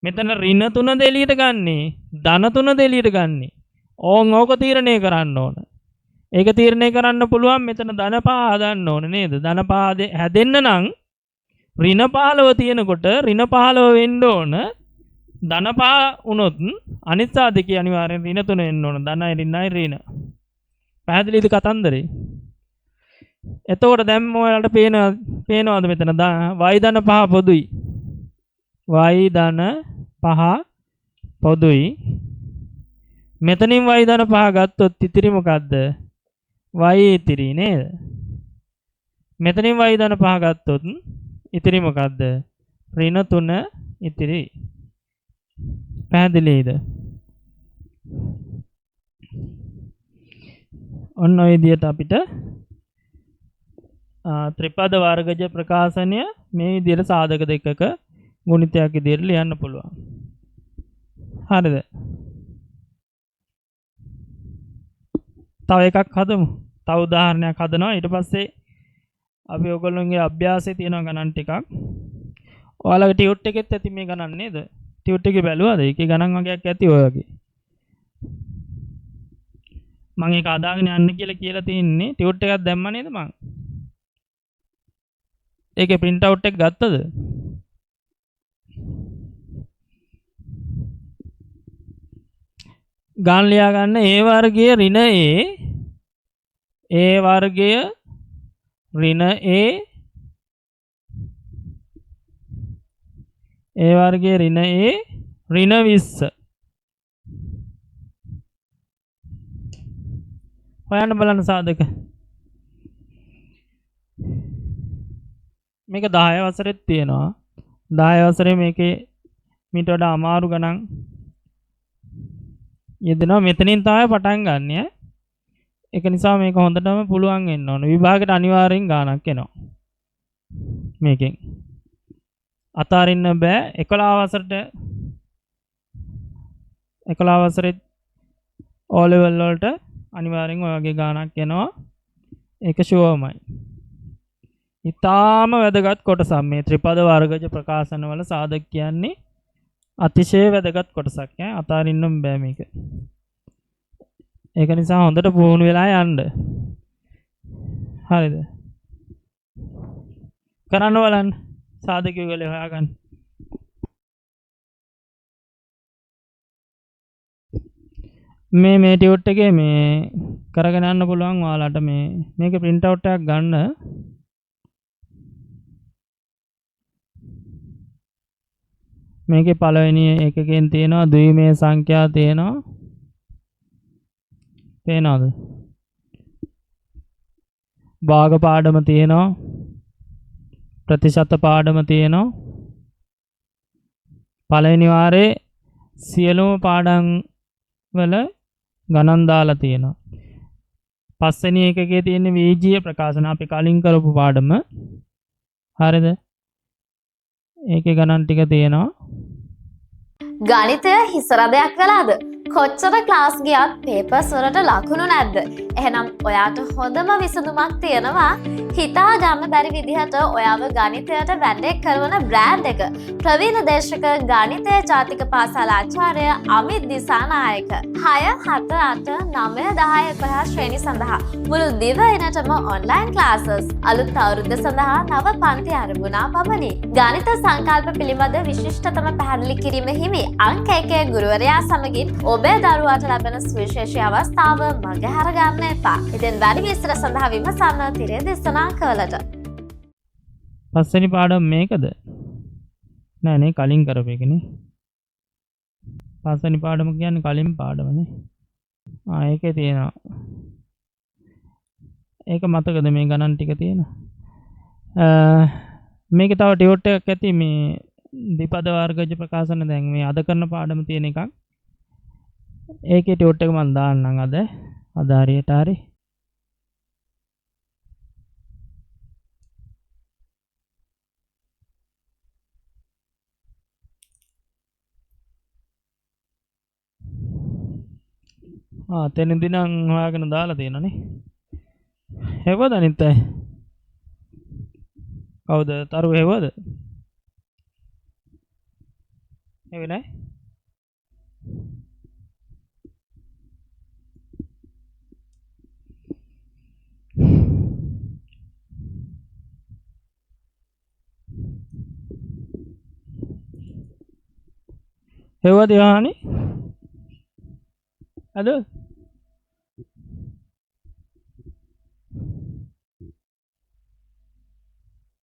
මෙතන ඍණ 3 දෙලියට ගන්නෙ, ධන 3 දෙලියට ගන්නෙ. ඕක තීරණය කරන්න ඕන. ඒක තීරණය කරන්න පුළුවන් මෙතන ධන 5 හදන්න ඕන නේද? ධන 5 හැදෙන්න නම් ඍණ 15 තියෙනකොට ඍණ 15 වෙන්න ඕන. ධන 5 වුණොත් අනිත් සාධකයේ අනිවාර්යෙන් ඍණ 3 වෙන්න ඕන. ධනයි ඍණයි ඍණ. පැහැදිලිද කතන්දරේ? එතකොට දැන් ඔයාලට පේනවද මෙතන y ධන 5 පොදුයි. y ධන 5 පොදුයි. මෙතනින් y ධන 5 ගත්තොත් ඉතිරි මොකද්ද? y ඉතිරි නේද? මෙතනින් y ධන 5 ගත්තොත් ඉතිරි මොකද්ද? ඍණ 3 ඉතිරි. පැහැදිලිද? ඔන්න ඔය විදිහට අපිට ත්‍රිපද වර්ගජ ප්‍රකාශනය මේ විදිහට සාධක දෙකක ගුණිතයක් විදිහට ලියන්න පුළුවන්. හරිද? තව එකක් හදමු. තව උදාහරණයක් හදනවා. ඊට පස්සේ අපි ඔයගොල්ලෝගේ අභ්‍යාසයේ තියෙන ගණන් ටිකක්. ඔයාලගේ ටියුට් එකෙත් ඇති මේ ගණන් නේද? ටියුට් එකේ බැලුවද? ඒකේ ගණන් වගේක් ඇති ඔය වගේ. මම ඒක අදාගෙන යන්න කියලා තින්නේ. ටියුට් එකක් දැම්ම නේද මං? ඒකේ print out එක ගත්තද? ගාන ලියා ගන්න a වර්ගයේ ඍණ a වර්ගය ඍණ a වර්ගයේ ඍණ a ඍණ 20. හොයන්න බලන්න සාධක. මේක 10 වසරෙත් තියෙනවා. 10 වසරේ මේකේ මීට වඩා අමාරු ගණන් යෙදෙනවා. මෙතනින් තමයි පටන් ගන්න. ඒක නිසා මේක හොඳටම පුළුවන් වෙන්න ඕන. විභාගයට අනිවාර්යෙන් ගාණක් එනවා. මේකෙන් අතාරින්න බෑ. 11 වසරේ O level වලට අනිවාර්යෙන් ඔය වගේ ගාණක් එනවා. ඒක ෂුවර්මයි. ඊටාම වැදගත් කොටසක් මේ ත්‍රිපද වර්ගජ ප්‍රකාශන වල සාධක කියන්නේ අතිශය වැදගත් කොටසක් ඈ අතාරින්න බෑ මේක. ඒක නිසා හොඳට පුහුණු වෙලා යන්න. හරිද? කරන්න බලන්න සාධක යුගල හොයාගන්න. මේ ටියුට් එකේ මේ කරගෙන යන්න පුළුවන් ඔයාලට මේකේ print out එකක් ගන්න. මේකේ පළවෙනි එකකින් තියෙනවා ද්විමේය සංඛ්‍යා තියෙනවා. පේනවද? භාග පාඩම තියෙනවා. ප්‍රතිශත පාඩම තියෙනවා. පළවෙනි වාරේ සියලුම පාඩම් වල ගණන් දාලා තියෙනවා. පස්වෙනි එකකේ තියෙන වීජීය ප්‍රකාශන අපි කලින් කරපු පාඩම. හරිද? ඒකේ ගණන් ටික තියෙනවා. ගණිතය හිසරදයක් කළාද? කොච්චර ක්ලාස් ගියත් පේපර්ස් වලට ලකුණු නැද්ද? එහෙනම් ඔයාට හොඳම විසඳුමක් තියෙනවා. හිතා ගන්න බැරි විදිහට ඔයාව ගණිතයට වැඩේ කරන බ්‍රෑන්ඩ් එක. ප්‍රවීණ දේශක ගණිතය ජාතික පාසල් ආචාර්ය අමිත් දිසානායක. 6, 7, 8, 9, 10, 11 ශ්‍රේණි සඳහා මුළු දිවයිනටම ඔන්ලයින් ක්ලාසස්. අලුත් අවුරුද්ද සඳහා නව පන්ති ආරම්භුණා පමණි. ගණිත සංකල්ප පිළිබඳ විශිෂ්ටතම පැහැදිලි කිරීම හිමි අංක 1 ගුරුවරයා සමගින් ඔබේ දරුවාට ලැබෙන සුවිශේෂී අවස්ථාව මගහැර ගන්න එපා. ඉතින් වැඩි විස්තර සඳහා විමසන්න තිරේ දේශනාංකවලට. පස්වෙනි පාඩම මේකද? නෑ නේ කලින් කරපු එකනේ. පස්වෙනි පාඩම කියන්නේ කලින් පාඩමනේ. ඒකේ තියෙනවා. ඒක මතකද මේ ගණන් ටික තියෙනවා. මේකේ තව ටියුට් එකක් ඇති මේ ද්විපද වර්ගජ ප්‍රකාශන දැන් මේ අද කරන පාඩම තියෙන එකක්. ඒකේ ටියුට් එක මම දාන්නම් අද හරියට හරි. තෙනදී නම් හොයාගෙන දාලා තියෙනනේ. හෙවද අනිත් අය? කවුද? තරු හෙවද? හෙවේ නැහැ? හෙවද යහනි? අද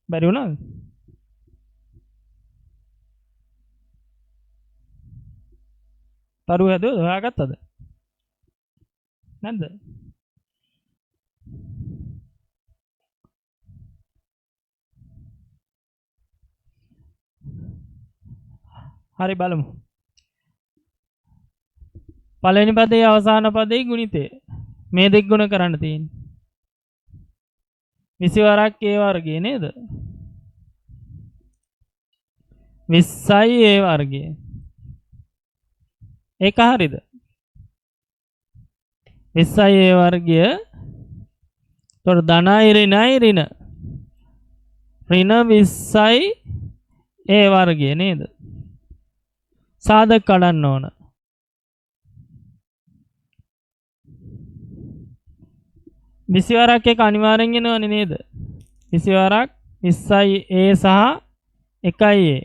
බැරි වුණාද? තරු හැදුවද? හොයාගත්තද? නැද්ද? හරි බලමු. පළවෙනි පදයේ අවසාන පදයේ ගුණිතය. මේ දෙක ගුණ කරන්න තියෙන්නේ. 20 වරක් ඒ වර්ගය නේද? 20යි ඒ වර්ගය. ඒක හරිද? 20යි ඒ වර්ගය. තොර ධනයි ඍණයි ඍණ. ඍණ 20යි ඒ වර්ගය නේද? සාධක කඩන්න ඕන. 20 වරක් එක අනිවාර්යෙන් එනවනේ නේද? 20 වරක් 20යි a සහ 1යි a.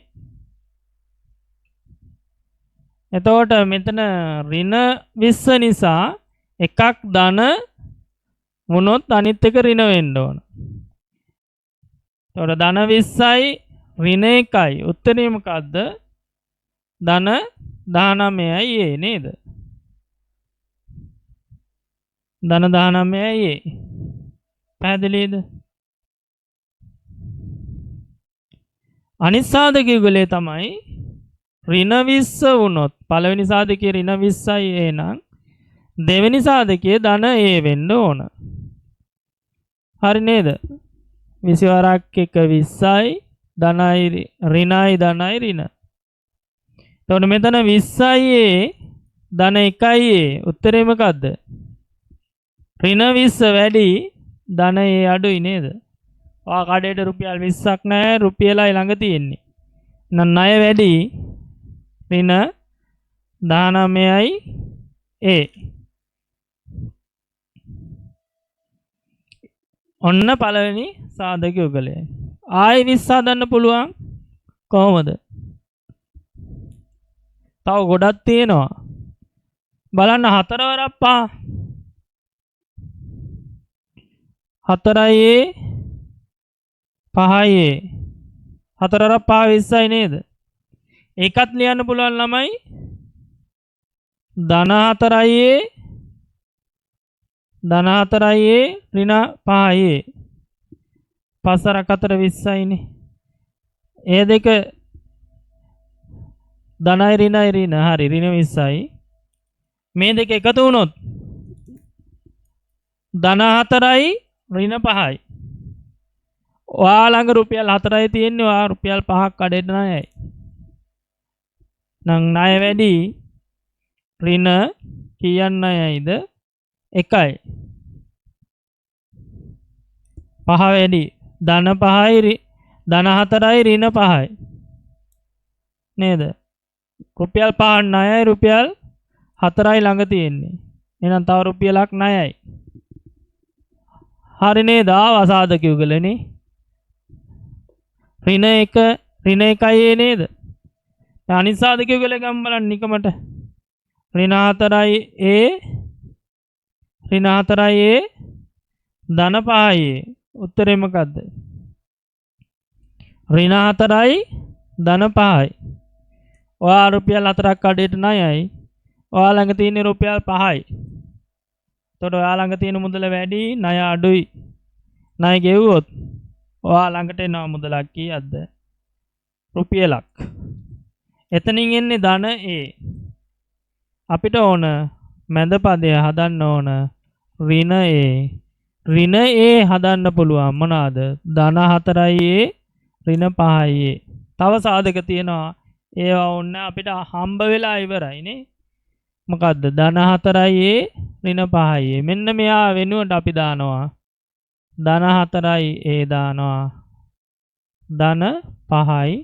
එතකොට මෙතන ඍණ 20 නිසා එකක් ධන වුණොත් අනිත් එක ඍණ වෙන්න ඕන. එතකොට ධන 20යි ඍණ 1යි. උත්තරේ මොකද්ද? ධන 19යි a නේද? ධන 19යි a. පැහැදිලිද? අනිත් සාධක යුගලේ තමයි ඍණ 20 වුණොත් පළවෙනි සාධකයේ ඍණ 20යි a නම් දෙවෙනි සාධකයේ ධන a වෙන්න ඕන. හරි නේද? 20 වරක් එක 20යි ධනයි ඍණයි ධනයි ඍණ. එතකොට මෙතන 20යි a ධන 1යි a. උත්තරේ මොකද්ද? ඍණ 20 වැඩි ධන a අඩුයි නේද? ඔයා කඩේට රුපියල් 20ක් නැහැ රුපියලයි ළඟ තියෙන්නේ. නම් ණය වැඩි ඍණ 19යි A. ඔන්න පළවෙනි සාධක යුගලය. ආයෙ 20 හදන්න පුළුවන් කොහොමද? තව ගොඩක් තියෙනවා. බලන්න 4 වරක් 5. 4යි A 5යි A 4 වරක් 5 20යි නේද? ඒකත් ලියන්න පුළුවන් ළමයි. ධන 4යි A ධන 4යි A ඍණ 5යි A 5 වරක් 4 20යිනේ. ඒ දෙක ධනයි ඍණයි ඍණ හරි ඍණ 20යි. මේ දෙක එකතු වුණොත් ධන 4යි ඍණ 5යි. ඔයා ළඟ රුපියල් 4යි තියෙන්නේ ඔයා රුපියල් 5ක් කඩේට ණයයි. නම් ණය වැඩි ඍණ කීයක් ණයයිද? 1යි. 5 වැඩි ධන 5යි ධන 4යි ඍණ 5යි. නේද? රුපියල් 5 ණයයි රුපියල් 4යි ළඟ තියෙන්නේ. එහෙනම් තව රුපියලක් ණයයි. හරි නේද? ආවා සාධක යුගලනේ. ඍණ 1 ඍණ 1යි නේද? අනිත් සාධක යුගල ගම් බලන්න නිකමට. ඍණ 4යි A ඍණ 4යි A ධන 5යි A. උත්තරේ මොකද්ද? ඍණ 4යි ධන 5යි. ඔයා රුපියල් 4ක් කඩේට ණයයි. ඔයා ළඟ තියෙන රුපියල් 5යි. එතකොට ඔයා ළඟ තියෙන මුදල වැඩි ණය අඩුයි. ණය ගෙවුවොත් ඔයා ළඟට එන මුදලක් කීයක්ද? රුපියලක්. එතනින් එන්නේ ධන A. අපිට ඕන මැද පදය හදන්න ඕන ඍණ A. ඍණ A හදන්න පුළුවන් මොනවාද? ධන 4යි A ඍණ 5යි A. තව සාධක තියෙනවා. ඒවා ඕන්න අපිට හම්බ වෙලා ඉවරයි නේ. මොකද්ද? ධන 4යි A ඍණ 5යි A. මෙන්න මෙයා වෙනුවට අපි දානවා ධන 4යි A දානවා ධන 5යි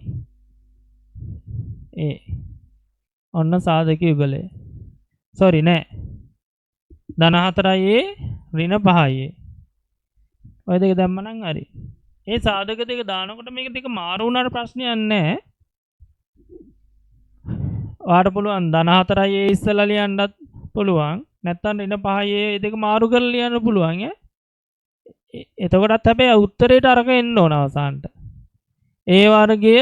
A. ඔන්න සාධක යුගලය. සෝරි නෑ. ධන 4යි A ඍණ 5යි A. ඔය දෙක දැම්මනම් හරි. ඒ සාධක දෙක දානකොට මේක දෙක මාරු වුණාට ප්‍රශ්නයක් නෑ. ඔයාට පුළුවන් ධන 4යි A ඉස්සලා ලියන්නත් පුළුවන්. නැත්නම් ඍණ 5යි A දෙක මාරු කරලා ලියන්න පුළුවන් ඈ. එතකොටත් හැබැයි උත්තරේට අරක එන්න ඕන අවසානට. A වර්ගය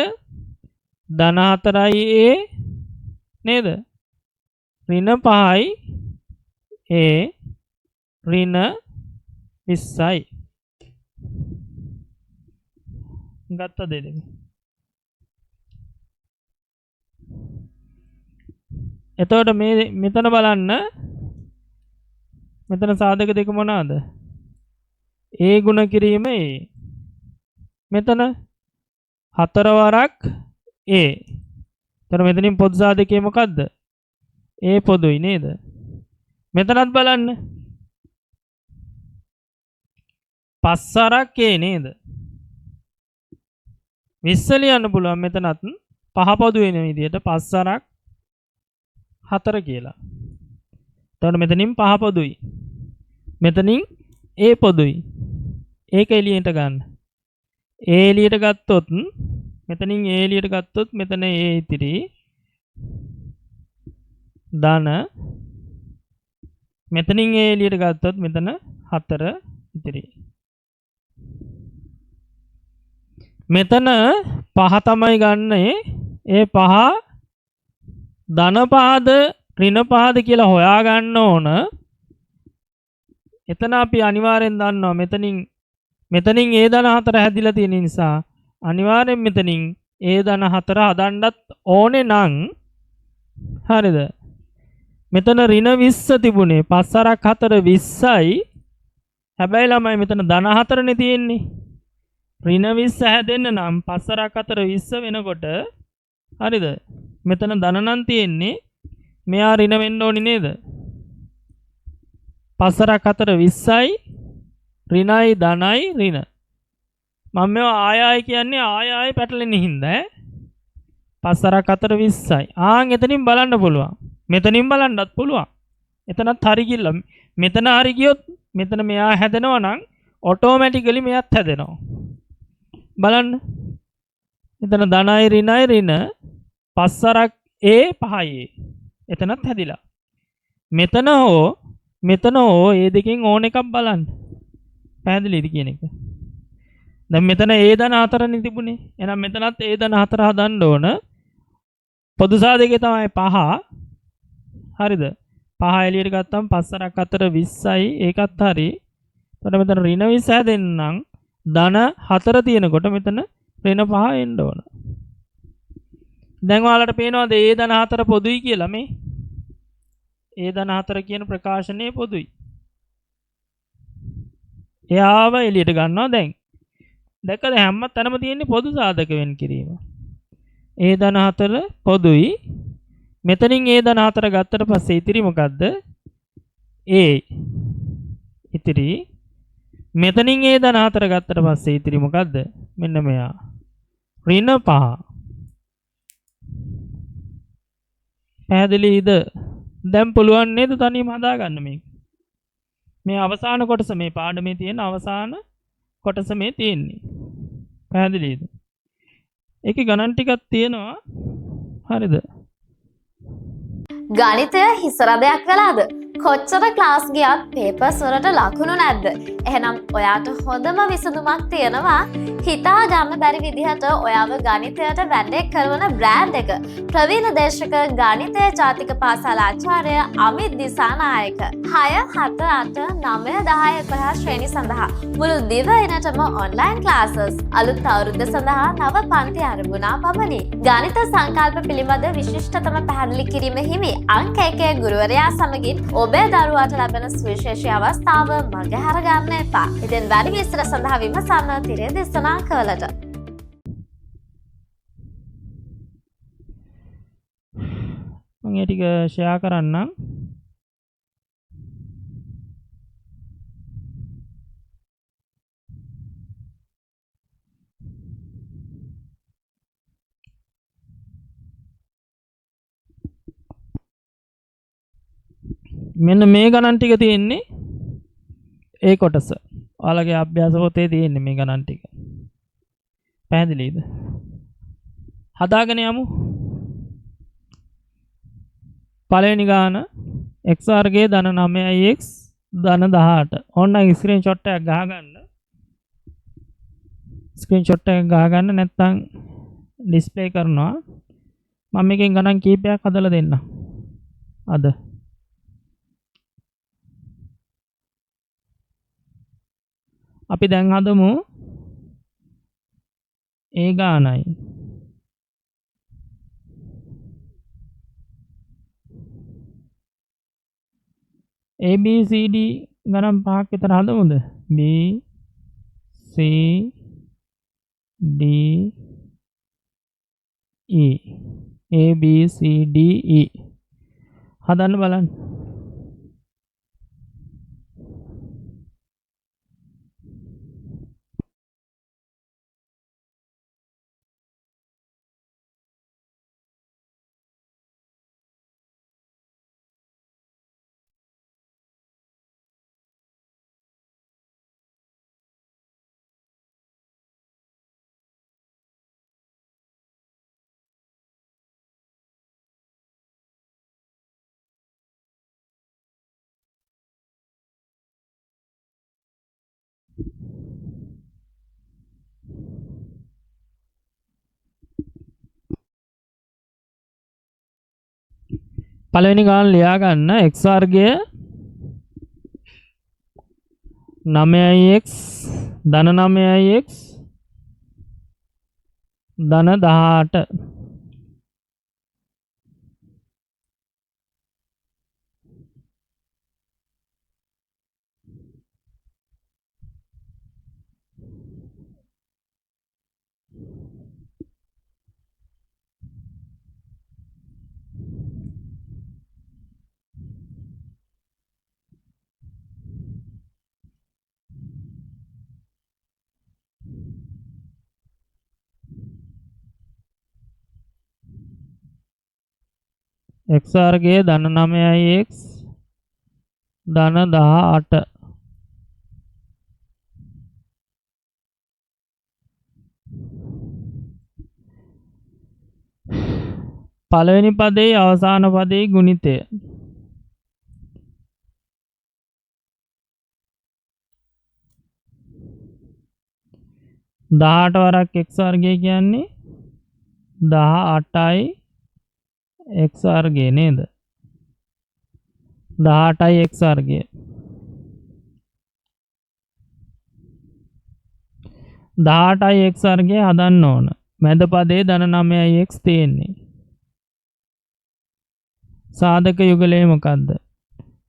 ධන 4යි A නේද? ඍණ 5යි A ඍණ 20යි. ගත්ත දෙක. එතකොට මේ මෙතන බලන්න මෙතන සාධක දෙක මොනවාද? A ගුණ කිරීම A. මෙතන 4 වරක් A. එතන මෙතනින් පොදු සාධකය මොකද්ද? A පොදුයි නේද? මෙතනත් බලන්න 5 වරක් A නේද? 20 ලියන්න පුළුවන් මෙතනත් 5 පොදු වෙන විදිහට 5 වරක් 4 කියලා. එතකොට මෙතනින් 5 පොදුයි. මෙතනින් A පොදුයි. ඒක එළියට ගන්න. A එළියට ගත්තොත් මෙතනින් A එළියට ගත්තොත් මෙතන A ඉතිරි. ධන මෙතනින් A එළියට ගත්තොත් මෙතන 4 ඉතිරි. මෙතන 5 තමයි ගන්නේ. ඒ 5 ධන 5ද ඍණ 5ද කියලා හොයා ගන්න ඕන. එතන අපි අනිවාර්යෙන් දන්නවා මෙතනින් A ධන 4 හැදිලා තියෙන නිසා අනිවාර්යෙන් මෙතනින් A ධන 4 හදන්නත් ඕනේ නම් හරිද? මෙතන ඍණ 20 තිබුණේ 5 වරක් 4 20යි. හැබැයි ළමයි මෙතන ධන 4නේ තියෙන්නේ. ඍණ 20 හැදෙන්න නම් 5 වරක් 4 20 වෙනකොට හරිද? මෙතන ධන නම් තියෙන්නේ. මෙයා ඍණ වෙන්න ඕනි නේද? 5 වරක් 4 20යි ඍණයි ධනයි ඍණ. මම මේවා ආය ආය කියන්නේ ආය ආය පැටලෙන හින්දා ඈ. 5 4 4 20යි. ආන් එතනින් බලන්න පුළුවන්. මෙතනින් බලන්නත් පුළුවන්. එතනත් හරි ගිල්ල. මෙතන හරි ගියොත් මෙතන මෙයා හැදෙනවා නම් ඔටෝමැටිකලි මෙයත් හැදෙනවා. බලන්න. එතන ධනයි ඍණයි ඍණ 5 4ක් A 5යි A. එතනත් හැදිලා. මෙතන හෝ ඒ දෙකෙන් ඕන එකක් බලන්න. පැහැදිලිද කියන එක? දැන් මෙතන A ධන 4නේ තිබුණේ. එහෙනම් මෙතනත් A ධන 4 හදන්න ඕන. පොදු සාධකයේ තමයි 5. හරිද? 5 එළියට ගත්තම 5 4ක් 4 20යි. ඒකත් හරි. එතකොට මෙතන ඍණ 20 හැදෙන්නම් ධන 4 තියෙනකොට මෙතන ඍණ 5 එන්න ඕන. දැන් ඔයාලට පේනවද A ධන 4 පොදුයි කියලා මේ? A ධන 4 කියන ප්‍රකාශනයේ පොදුයි. එයාව එළියට ගන්නවා දැන්. දැක්කද හැම තැනම තියෙන්නේ පොදු සාධක වෙන් කිරීම. A ධන 4 පොදුයි. මෙතනින් A ධන 4 ගත්තට පස්සේ ඉතිරි මොකද්ද? A. ඉතිරි. මෙතනින් A ධන 4 ගත්තට පස්සේ ඉතිරි මොකද්ද? මෙන්න මෙයා. ඍණ 5. පැහැදිලිද? දැන් පුළුවන් නේද තනියම හදාගන්න මේක? මේ අවසාන කොටස මේ පාඩමේ තියෙන අවසාන කොටස මේ තියෙන්නේ. පැහැදිලිද? ඒකේ ගණන් ටිකක් තියෙනවා. හරිද? ගණිතය හිසරදයක් කළාද? කොච්චර ක්ලාස් ගියත් පේපර්ස් වලට ලකුණු නැද්ද? එහෙනම් ඔයාට හොඳම විසඳුමක් තියෙනවා. හිතා ගන්න බැරි විදිහට ඔයාව ගණිතයට වැඩක් කරන බ්‍රෑන්ඩ් එක. ප්‍රවීණ දේශක ගණිතය ජාතික පාසල් ආචාර්ය අමිත් දිසානායක. 6 7 8 9 10 11 ශ්‍රේණි සඳහා මුළු දිවයිනටම ඔන්ලයින් ක්ලාසස්. අලුත් අවුරුද්ද සඳහා නව පන්ති ආරම්භුණා පමණි. ගණිත සංකල්ප පිළිබඳ විශිෂ්ටතම පැහැදිලි කිරීම හිමි අංක 1 ගුරුවරයා සමගින් ඔබේ දරුවාට ලැබෙන සුවිශේෂී අවස්ථාව මගහැර ගන්න එපා. ඉතින් වැඩි විස්තර සඳහා විමසන්න තිරේ දේශනාකවලට. මම ඒ ටික ෂෙයා කරන්නම්. මෙන්න මේ ගණන් ටික තියෙන්නේ ඒ කොටස. ඔයාලගේ අභ්‍යාස පොතේ තියෙන්නේ මේ ගණන් ටික. පැහැදිලිද? හදාගෙන යමු. පළවෙනි ගාන x වර්ගයේ ධන 9x ධන 18. ඕන්න ස්ක්‍රීන්ෂොට් එකක් ගහගන්න. ස්ක්‍රීන්ෂොට් එකක් ගහගන්න නැත්නම් ඩිස්ප්ලේ කරනවා. මම මේකෙන් ගණන් කීපයක් හදලා දෙන්නම්. අද අපි දැන් හදමු ඒ ගානයි. ABCD ගණන් පහක් විතර හදමුද? B C D E A B C D E හදන්න බලන්න. පළවෙනි ගාන ලියා ගන්න x වර්ගය 9x ධන 9x ධන 18. x වර්ගයේ ධන 9x ධන 18 පළවෙනි පදයේ අවසාන පදයේ ගුණිතය 18 වරක් x වර්ගය කියන්නේ 18යි x වර්ගය නේද 18යි x වර්ගය 18යි x වර්ගය හදන්න ඕන මැද පදයේ ධන 9යි x තියෙන්නේ සාධක යුගලය මොකද්ද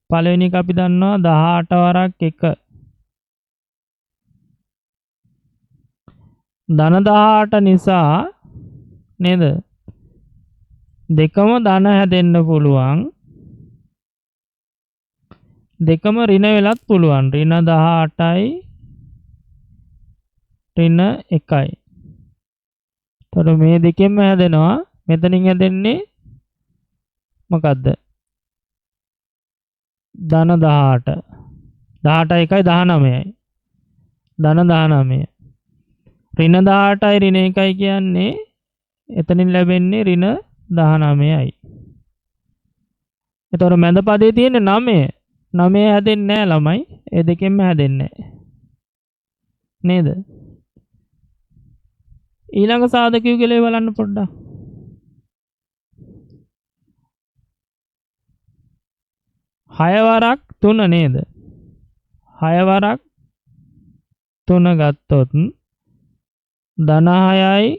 පළවෙනි එක අපි දන්නවා 18 වරක් 1 ධන 18 නිසා නේද දෙකම ධන හැදෙන්න පුළුවන් දෙකම ඍණ වෙලත් පුළුවන් ඍණ 18යි ඍණ 1යි තොර මේ දෙකෙන්ම හැදෙනවා මෙතනින් හැදෙන්නේ මොකද්ද ධන 18 18 1යි 19යි ධන 19 ඍණ 18යි ඍණ 1යි කියන්නේ එතනින් ලැබෙන්නේ ඍණ 19යි. එතකොට මැද පදේ තියෙන 9 9 හැදෙන්නේ නැහැ ළමයි. ඒ දෙකෙන්ම හැදෙන්නේ නැහැ. නේද? ඊළඟ සාධක යුගලය බලන්න පොඩ්ඩක්. හය වරක් 3 නේද? හය වරක් 3 ගත්තොත් ධන 6යි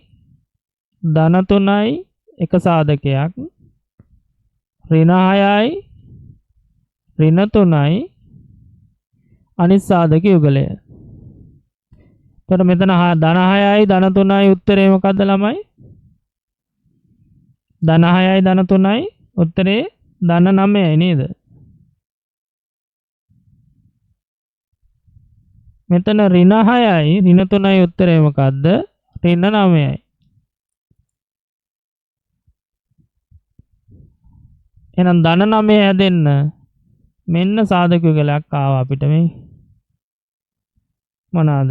ධන 3යි එක සාධකයක් ඍණ 6යි ඍණ 3යි අනිත් සාධක යුගලය. එතකොට මෙතන ධන 6යි ධන 3යි උත්තරේ මොකද්ද ළමයි? ධන 6යි ධන 3යි උත්තරේ ධන 9යි නේද? මෙතන ඍණ 6යි ඍණ 3යි උත්තරේ මොකද්ද? ඍණ 9යි. එහෙනම් ධන 9 හැදෙන්න මෙන්න සාධක යුගලයක් ආවා අපිට මේ මොනවාද?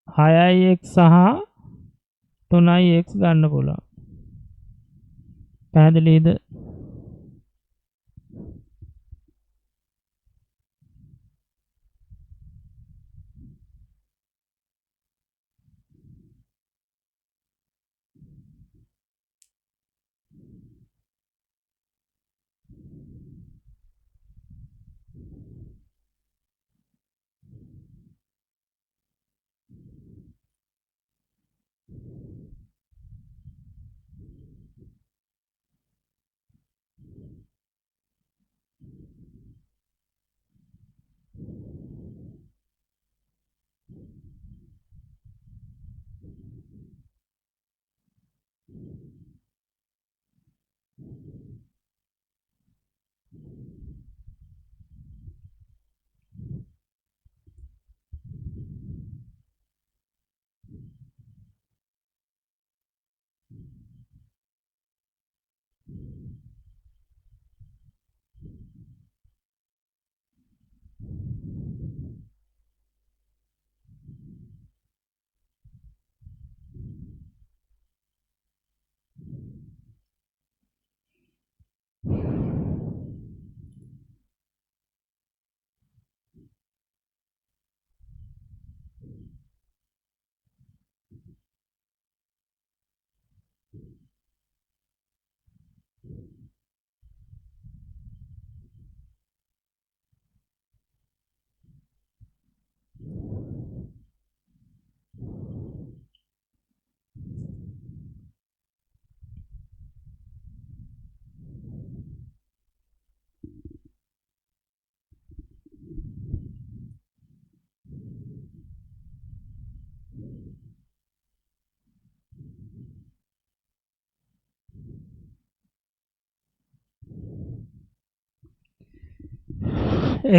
6ix සහ 3ix ගන්න පුළුවන්. පැහැදිලිද?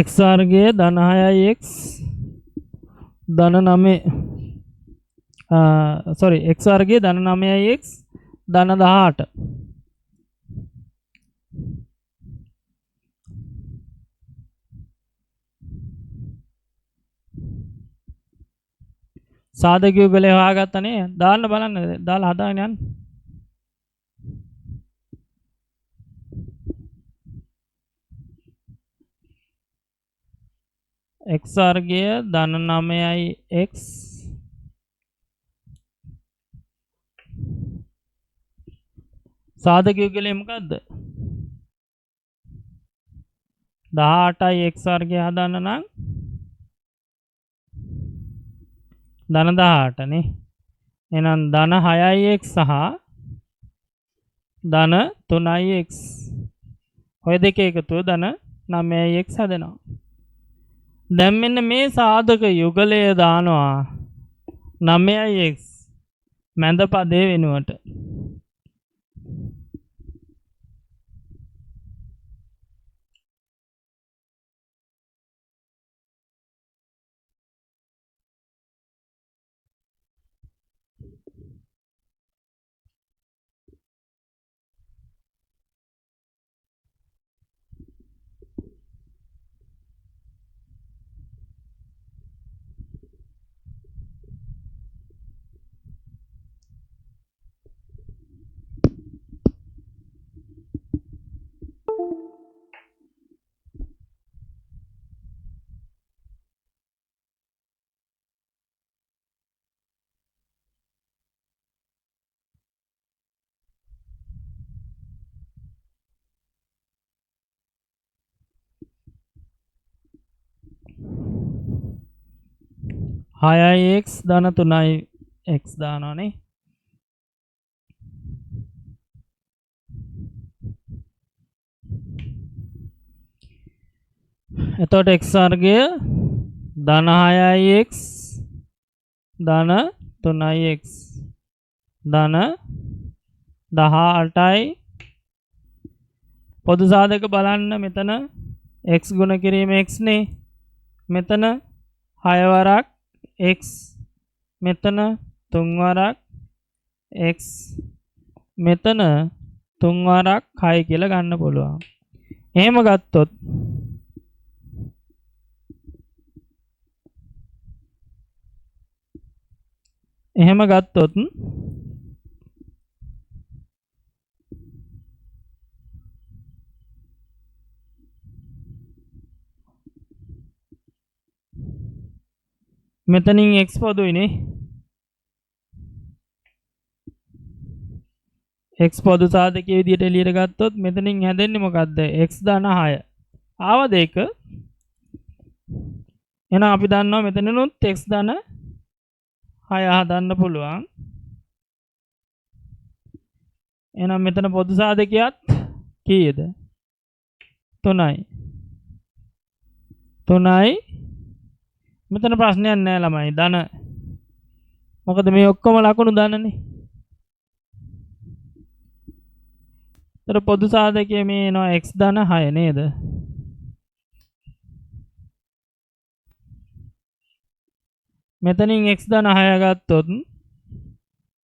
x වර්ගයේ ධන 6යි x ධන 9 sorry x වර්ගයේ ධන 9යි x ධන 18 සාධක යුගලේ හොයාගත්තනේ. දාන්න බලන්න. දාලා හදාගෙන යන්න. x වර්ගය ධන 9යි x සාධක යුගලේ මොකද්ද? 18යි x වර්ගය හදන්න නම් ධන 18 නේ. එහෙනම් ධන 6යි x සහ ධන 3යි x. ඔය දෙක එකතුව ධන 9යි x හදනවා. දැන් මෙන්න මේ සාධක යුගලය දානවා 9යි x මැද පදේ වෙනුවට. හයයි x ධන 3යි x දානවානේ. එතකොට x වර්ගය ධන 6යි x ධන 3යි x ධන 18යි පොදු සාධක බලන්න. මෙතන x ගුණ කිරීම x නේ. මෙතන 6 වරක් x මෙතන 3 වරක් x මෙතන 3 වරක් 6 කියලා ගන්න පුළුවන්. එහෙම ගත්තොත් මෙතනින් x පොදුයිනේ. x පොදු සාධකයේ විදිහට එළියට ගත්තොත් මෙතනින් හැදෙන්නේ මොකද්ද? x ධන 6. ආවද ඒක? එහෙනම් අපි දන්නවා මෙතනනොත් x ධන 6 හදන්න පුළුවන්. එහෙනම් මෙතන පොදු සාධකයත් කීයද? 3යි. 3යි. මෙතන ප්‍රශ්නයක් නෑ ළමයි. ධන. මොකද මේ ඔක්කොම ලකුණු ධනනේ. ඒතර පොදු සාධකයේ මේ එනවා x ධන 6 නේද? මෙතනින් x ධන 6 ගත්තොත්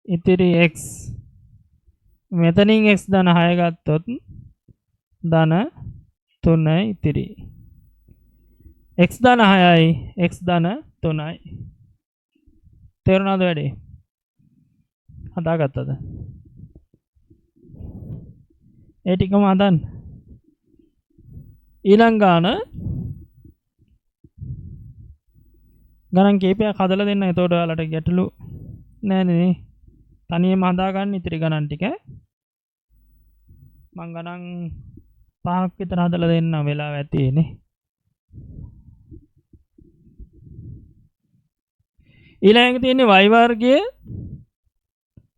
ඉතිරි x මෙතනින් x ධන 6 ගත්තොත් ධන 3 ඉතිරි. x ධන 6යි x ධන 3යි. තේරුණාද වැඩේ? හදාගත්තද? ඒ ටිකම හදන්න. ඊළඟ ගණන් කීපයක් හදලා දෙන්න. එතකොට ඔයාලට ගැටලු නෑනේ. තනියම හදාගන්න ඉතිරි ගණන් ටික. මං ගණන් 5ක් විතර හදලා දෙන්න වෙලාව ඇතිනේ. ඊළඟ තියෙන්නේ y වර්ගය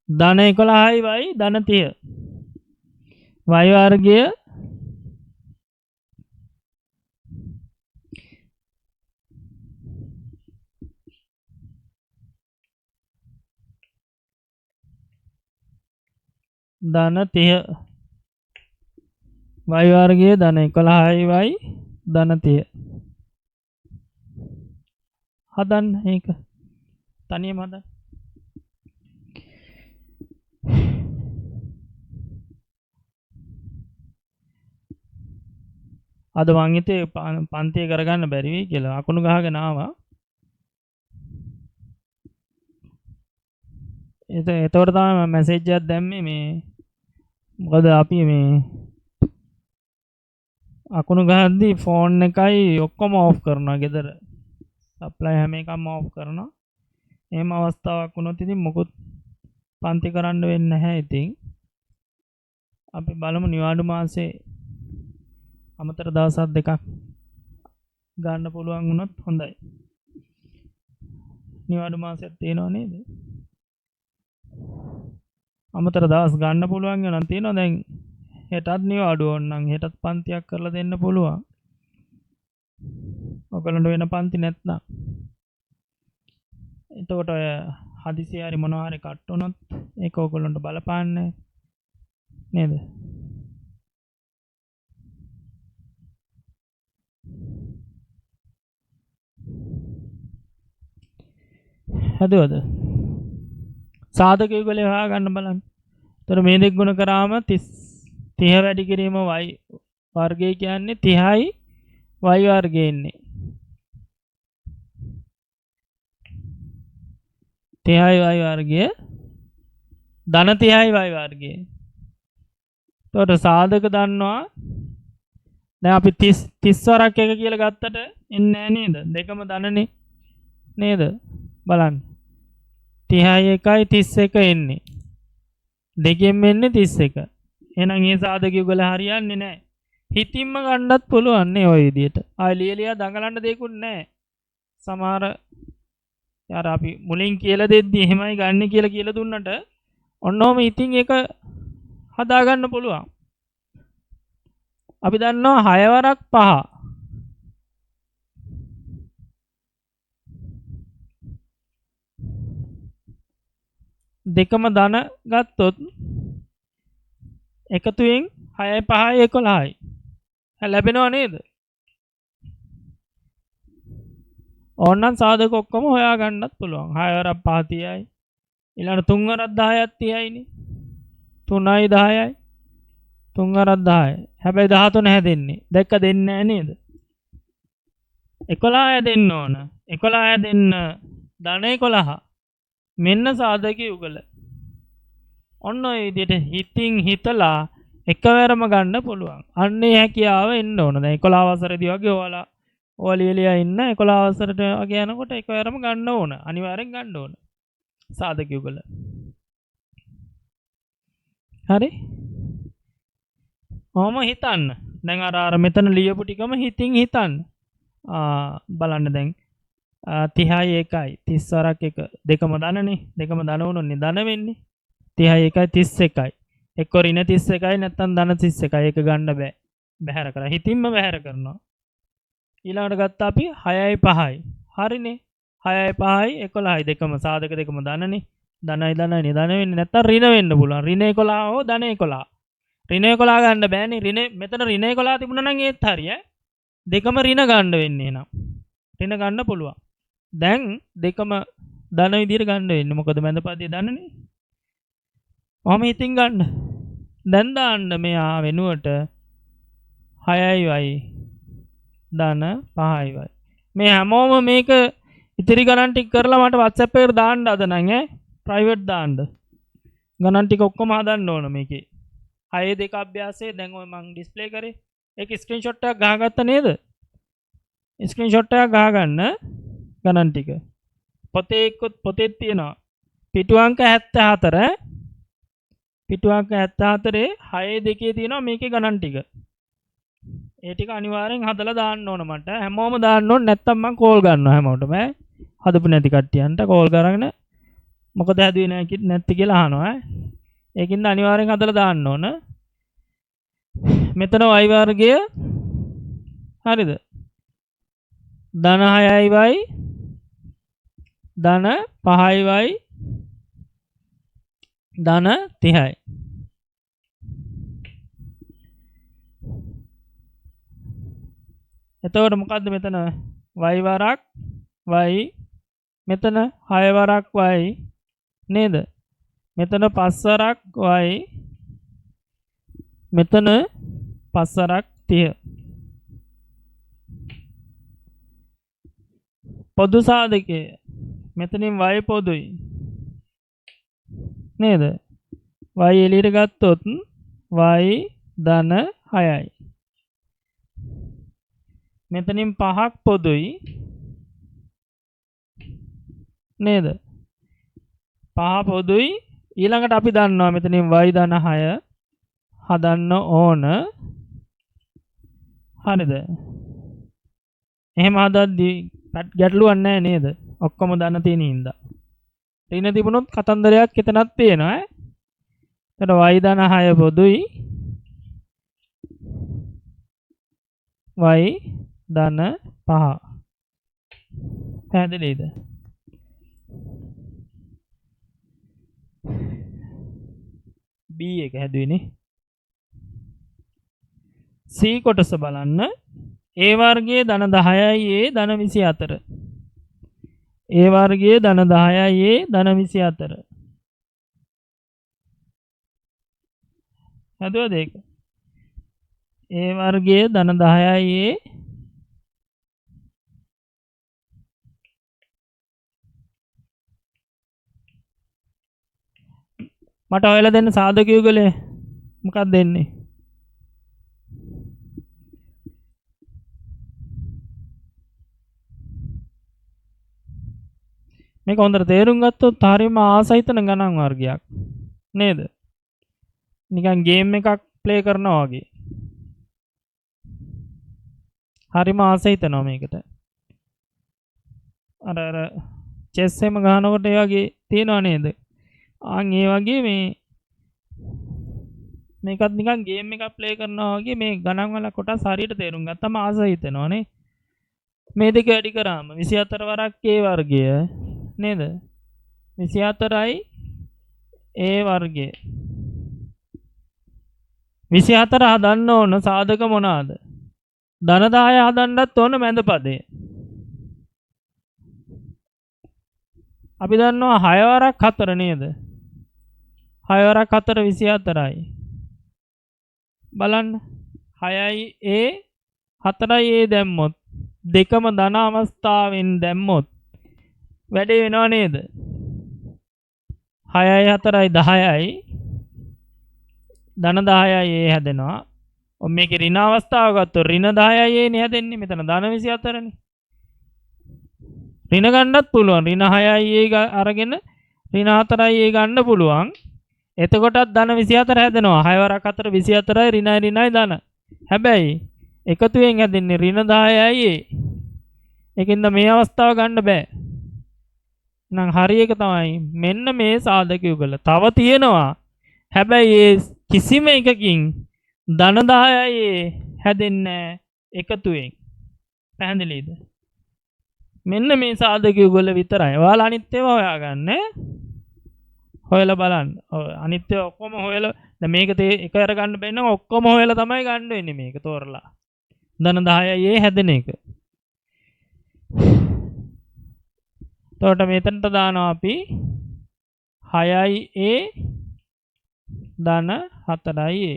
ධන 11යි y ධන 30. y වර්ගය ධන 30. y වර්ගය ධන 11යි y ධන 30. හදන්න ඒක. තනියම හදන්න. අද මං හිතේ පන්තිය කරගන්න බැරි වෙයි කියලා අකුණු ගහගෙන ආවා. එතකොට තමයි මැසේජ් එකක් දැම්මේ මේ මොකද අපි මේ අකුණු ගහද්දී ෆෝන් එකයි ඔක්කොම ඕෆ් කරනවා ගෙදර. සප්ලයි හැම එකම ඕෆ් කරනවා. එහෙම අවස්ථාවක් වුණොත් ඉතින් මොකුත් පන්ති කරන්න වෙන්නේ නැහැ ඉතින්. අපි බලමු නිවාඩු මාසේ අමතර දවසක් දෙකක් ගන්න පුළුවන් වුණොත් හොඳයි. නිවාඩු මාසයක් තියෙනව නේද? අමතර දවස් ගන්න පුළුවන් නම් තියෙනවා. දැන් හෙටත් නිවාඩු ඕන නම් හෙටත් පන්තියක් කරලා දෙන්න පුළුවන්. ඔයගලන්ට වෙන පන්ති නැත්නම්. එතකොට ඔය හදිසිය හරි මොනවා හරි කට් වුණොත් ඒක ඔයගලන්ට බලපාන්නේ නේද? හදුවද? සාධක යුගලේ හොයාගන්න බලන්න. ඒතර මේ දෙක ගුණ කරාම 30 වැඩි කිරීම y වර්ගය කියන්නේ 30යි y වර්ගය ඉන්නේ. 30යි y වර්ගය ධන 30යි y වර්ගය. එතකොට සාධක දන්නවා. දැන් අපි 30 වරක් එක කියලා ගත්තට එන්නේ නැහැ නේද? දෙකම ධනනේ නේද? බලන්න. 30යි 1යි 31 එන්නේ. දෙකෙන් එන්නේ 31. එහෙනම් මේ සාධක යුගල හරියන්නේ නැහැ. හිතින්ම ගන්නත් පුළුවන් නේ ওই විදිහට. ආය ලියලියා දඟලන්න දෙයක්වත් නැහැ. සමහර යාර අපි මුලින් කියලා දෙද්දි එහෙමයි ගන්න කියලා දුන්නට ඔන්නෝම ඉතින් ඒක හදා ගන්න පුළුවන්. අපි දන්නවා 6 වරක් 5. දෙකම ධන ගත්තොත් එකතුවෙන් 6යි 5යි 11යි. ලැබෙනව නේද? ඕනනම් සාධක ඔක්කොම හොයා ගන්නත් පුළුවන්. 6 වරක් 5 30යි. ඊළඟ 3 වරක් 10ක් 30යිනේ. 3යි 10යි. 3 වරක් 10යි. හැබැයි 13 හැදෙන්නේ. දැක්ක දෙන්නේ නැහැ නේද? 11 දෙන්න ඕන. 11 දෙන්න ධන 11. මෙන්න සාධක යුගල. ඔන්න ඔය විදිහට හිතින් හිතලා එකවරම ගන්න පුළුවන්. අන්නේ හැකියාව එන්න ඕන. දැන් 11 වසරේදී වගේ ඔයාලා ලියලියා ඉන්න 11 වසරට වගේ යනකොට එකවරම ගන්න ඕන. අනිවාර්යෙන් ගන්න ඕන. සාධක යුගල. හරි? ඔහොම හිතන්න. දැන් අර මෙතන ලියපු ටිකම හිතින් හිතන්න. බලන්න දැන් 30යි 1යි 30 වරක් 1 දෙකම ධනනේ. දෙකම ධන වුණොත්නේ ධන වෙන්නේ. 30යි 1යි 31යි. එක්ක ඍණ 31යි නැත්නම් ධන 31යි. ඒක ගන්න බෑ. බැහැර කරා. හිතින්ම බැහැර කරනවා. ඊළඟට ගත්තා අපි 6යි 5යි. හරිනේ. 6යි 5යි 11යි දෙකම සාධක දෙකම ධනනේ. ධනයි ධනයි ධන වෙන්නේ නැත්නම් ඍණ වෙන්න පුළුවන්. ඍණ 11 හෝ ධන 11. ඍණ 11 ගන්න බෑනේ. මෙතන ඍණ 11 තිබුණා නම් ඒත් හරි ඈ. දෙකම ඍණ ගන්න වෙන්නේ එහෙනම්. ඍණ ගන්න පුළුවන්. දැන් දෙකම ධන විදියට ගන්න වෙන්නේ. මොකද මැදපදේ ධනනේ. ඔහම හිතින් ගන්න. දැන් දාන්න මෙයා වෙනුවට 6යි y ධන 5යි y. මේ හැමෝම මේක ඉතිරි ගණන් ටික කරලා මට WhatsApp එකට දාන්න අද නම් ඈ. ප්‍රයිවට් දාන්න. ගණන් ටික ඔක්කොම හදන්න ඕන මේකේ. 6 2 අභ්‍යාසයේ දැන් ඔය මම ඩිස්ප්ලේ කරේ. ඒක ස්ක්‍රීන්ෂොට් එකක් ගහගත්ත නේද? ස්ක්‍රීන්ෂොට් එකක් ගහගන්න ගණන් ටික. පොතේ තියෙනවා. පිටු අංක 74 පිටු අංක 74 6 2 තියෙනවා මේකේ ගණන් ටික. ඒ ටික අනිවාර්යෙන් හදලා දාන්න ඕන මට. හැමෝම දාන්න ඕන නැත්තම් මම කෝල් ගන්නවා හැමෝටම ඈ. හදපු නැති කට්ටියන්ට කෝල් කරගෙන මොකද හැදුවේ නැති කියලා අහනවා ඈ. ඒකින්ද අනිවාර්යෙන් හදලා දාන්න ඕන. මෙතන y වර්ගය හරිද? ධන 6යි y ධන 5යි y ධන 30යි. එතකොට මොකද්ද මෙතන y වරක් y මෙතන 6 වරක් y නේද? මෙතන 5 වරක් y මෙතන 5 වරක් 30. පොදු සාධකය මෙතනින් y පොදුයි. නේද? y එළියට ගත්තොත් y ධන 6යි. මෙතනින් 5ක් පොදුයි නේද? 5 පොදුයි. ඊළඟට අපි දන්නවා මෙතනින් y ධන 6 හදන්න ඕන. හරිද? එහෙම හදද්දී ගැටලුවක් නැහැ නේද? ඔක්කොම දන්න තියෙන හින්දා. ඍණ තිබුණොත් කතන්දරයක් එතනක් තියෙනවා ඈ. එතකොට y ධන 6 පොදුයි. y ධන 5. පැහැදිලිද? B එක හැදුවේනේ. C කොටස බලන්න. A වර්ගයේ ධන 10යි A ධන 24. A වර්ගයේ ධන 10යි A ධන 24. හදුවද ඒක? A වර්ගයේ ධන 10යි A මට ඔයාලා දෙන්න සාධක යුගලේ මොකක්ද දෙන්නේ? මේක හොඳට තේරුම් ගත්තොත් හරියම ආසහිතන ගණන් වර්ගයක් නේද? නිකන් ගේම් එකක් ප්ලේ කරනවා වගේ. හරියම ආසහිතනවා මේකට. අර චෙස් එකම ගහනකොට ඒ වගේ තියනවා නේද? ආන් ඒ වගේ මේකත් නිකන් ගේම් එකක් ප්ලේ කරනවා වගේ මේ ගණන් වල කොටස් හරියට තේරුම් ගත්තම ආසහිතනවා නේ. මේ දෙක වැඩි කරාම 24 වරක් A වර්ගය නේද? 24යි A වර්ගය. 24 හදන්න ඕන සාධක මොනවාද? ධන 10 හදන්නත් ඕන මැද පදේ. අපි දන්නවා 6 වරක් 4 නේද? 6 වරක් 4 24යි. බලන්න 6යි A 4යි A දැම්මොත් දෙකම ධන අවස්ථාවෙන් දැම්මොත් වැඩේ වෙනව නේද? 6යි 4යි 10යි ධන 10යි A හැදෙනවා. ඔන්න මේකේ ඍණ අවස්ථාව ගත්තොත් ඍණ 10යි A නේ හැදෙන්නේ. මෙතන ධන 24 නේ. ඍණ ගන්නත් පුළුවන්. ඍණ 6යි A අරගෙන ඍණ 4යි A ගන්න පුළුවන්. එතකොටත් ධන 24 හැදෙනවා. 6 වරක් 4 24යි ඍණයි ධන. හැබැයි එකතුවෙන් හැදෙන්නේ ඍණ 10යි A. ඒකින්ද මේ අවස්ථාව ගන්න බෑ. නම් හරි එක තමයි මෙන්න මේ සාධක යුගල. තව තියෙනවා. හැබැයි ඒ කිසිම එකකින් ධන 10යි හැදෙන්නේ එකතුවෙන්. පැහැදිලිද? මෙන්න මේ සාධක යුගල විතරයි. ඔයාලා අනිත් ඒවා හොයාගන්න. හොයලා බලන්න. ඔය අනිත් ඒවා ඔක්කොම හොයලා දැන් මේක එක අර ගන්න බැන්න ඔක්කොම හොයලා තමයි ගන්න වෙන්නේ මේක තෝරලා. ධන 10යි හැදෙන එක. එතකොට මෙතනට දානවා අපි 6යි A ධන 4යි A.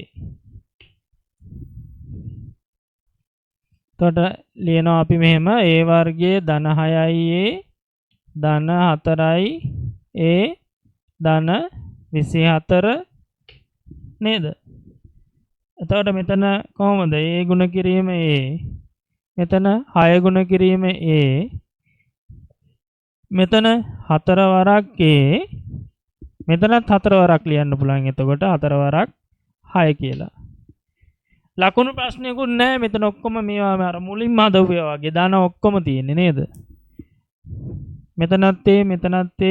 එතකොට ලියනවා අපි මෙහෙම A වර්ගයේ ධන 6යි A ධන 4යි A ධන 24 නේද? එතකොට මෙතන කොහොමද A ගුණ කිරීම A මෙතන 6 ගුණ කිරීම A මෙතන 4 වරක් A මෙතනත් 4 වරක් ලියන්න පුළුවන්. එතකොට 4 වරක් 6 කියලා. ලකුණු ප්‍රශ්නයකුත් නැහැ. මෙතන ඔක්කොම මේවා අර මුලින්ම හදවුවා වගේ දාන ඔක්කොම තියෙන්නේ නේද? මෙතනත් A මෙතනත්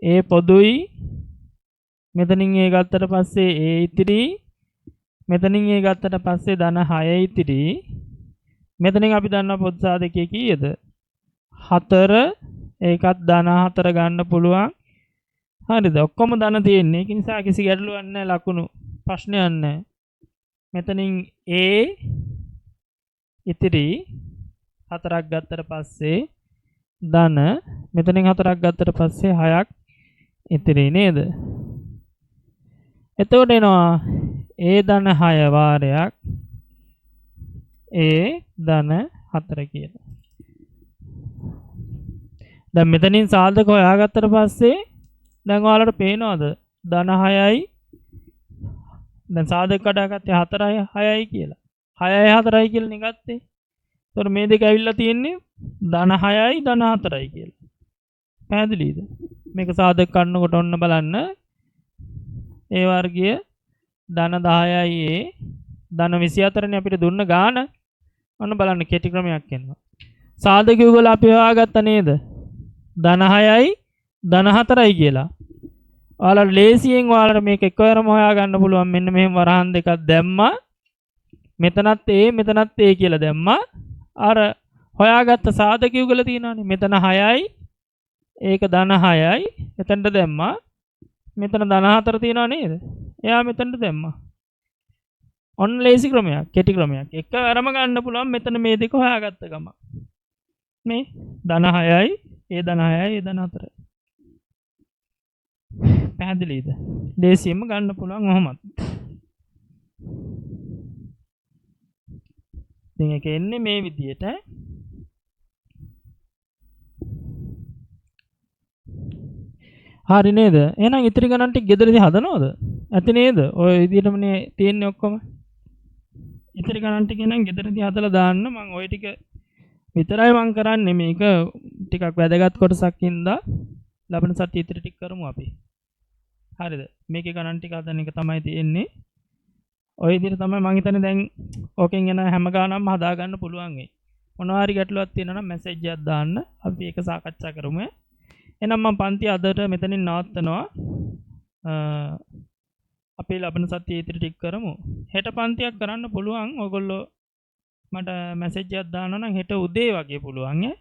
A පොදුයි. මෙතනින් A ගත්තට පස්සේ A ඉතිරි. මෙතනින් A ගත්තට පස්සේ ධන 6 ඉතිරි. මෙතනින් අපි දන්නා පොත් සාධකයේ කීයද? 4. ඒකත් ධන 4 ගන්න පුළුවන්. හරිද? ඔක්කොම ධන තියෙන්නේ. ඒක නිසා කිසි ගැටලුවක් නැහැ. ලකුණු ප්‍රශ්නයක් නැහැ. මෙතනින් A ඉතිරි 4ක් ගත්තට පස්සේ ධන මෙතනින් 4ක් ගත්තට පස්සේ 6ක් ඉතිරි නේද? එතකොට එනවා A ධන 6 වාරයක් A ධන 4 කියලා. දැන් මෙතනින් සාධක හොයාගත්තට පස්සේ දැන් ඔයාලට පේනවද ධන 6යි දැන් සාධක කඩාගත්තේ 4යි 6යි කියලා. 6යි 4යි කියලා නේ ගත්තේ. ඒතකොට මේ දෙක ඇවිල්ලා තියෙන්නේ ධන 6යි ධන 4යි කියලා. පැහැදිලිද? මේක සාධක කඩනකොට ඔන්න බලන්න. ඒ වර්ගය ධන 10යි ඒ ධන 24නේ අපිට දුන්න ගාන. ඔන්න බලන්න කෙටි ක්‍රමයක් එනවා. සාධක යුගල අපි හොයාගත්ත නේද? ධන 6යි ධන 4යි කියලා. ඔයාලා ලේසියෙන් ඔයාලට මේක එකවරම හොයාගන්න පුළුවන්. මෙන්න මෙහෙම වරහන් දෙකක් දැම්මා. මෙතනත් මෙතනත් කියලා දැම්මා. අර හොයාගත්ත සාධක යුගල තියෙනවානේ. මෙතන 6යි ඒක ධන 6යි. එතනට දැම්මා. මෙතන ධන 4 තියෙනවා නේද? එයා මෙතනට දැම්මා. ඔන්න ලේසි ක්‍රමයක්, කෙටි ක්‍රමයක්. එකවරම ගන්න පුළුවන් මෙතන මේ දෙක හොයාගත්ත ගම. මේ ධන 6යි, ඒ ධන 6යි, ඒ ධන 4යි. පැහැදිලිද? ලේසියෙන්ම ගන්න පුළුවන් ඔහොමත්. ඉතින් ඒක එන්නේ මේ විදියට. හරි නේද? එහෙනම් ඉතිරි ගණන් ටික ගෙදරදී හදනවද? ඇති නේද? ඔය විදිහටමනේ තියෙන්නේ ඔක්කොම. ඉතිරි ගණන් ටික නම් ගෙදරදී හදලා දාන්න. මම ওই ටික විතරයි මම කරන්නේ. මේක ටිකක් වැදගත් කොටසක් ඉඳලා ලබන සතිය ඉතිරි ටික කරමු අපි. හරිද? මේකේ ගණන් ටික හදන එක තමයි තියෙන්නේ. ඔය විදිහට තමයි මම හිතන්නේ දැන් ඕකෙන් එන හැම ගානක්ම හදා ගන්න පුළුවන් වෙයි. මොනවා හරි ගැටලුවක් තියෙනවා නම් මැසේජ් එකක් දාන්න. අපි ඒක සාකච්ඡා කරමු. එහෙනම් මම පන්ති අදට මෙතනින් නවත්තනවා. අපි ලබන සතියේ ඉතිරි ටික කරමු. හෙට පන්තියක් කරන්න පුළුවන්. ඔයගොල්ලෝ මට මැසේජ් එකක් දානවා නම් හෙට උදේ වගේ පුළුවන් ඈ.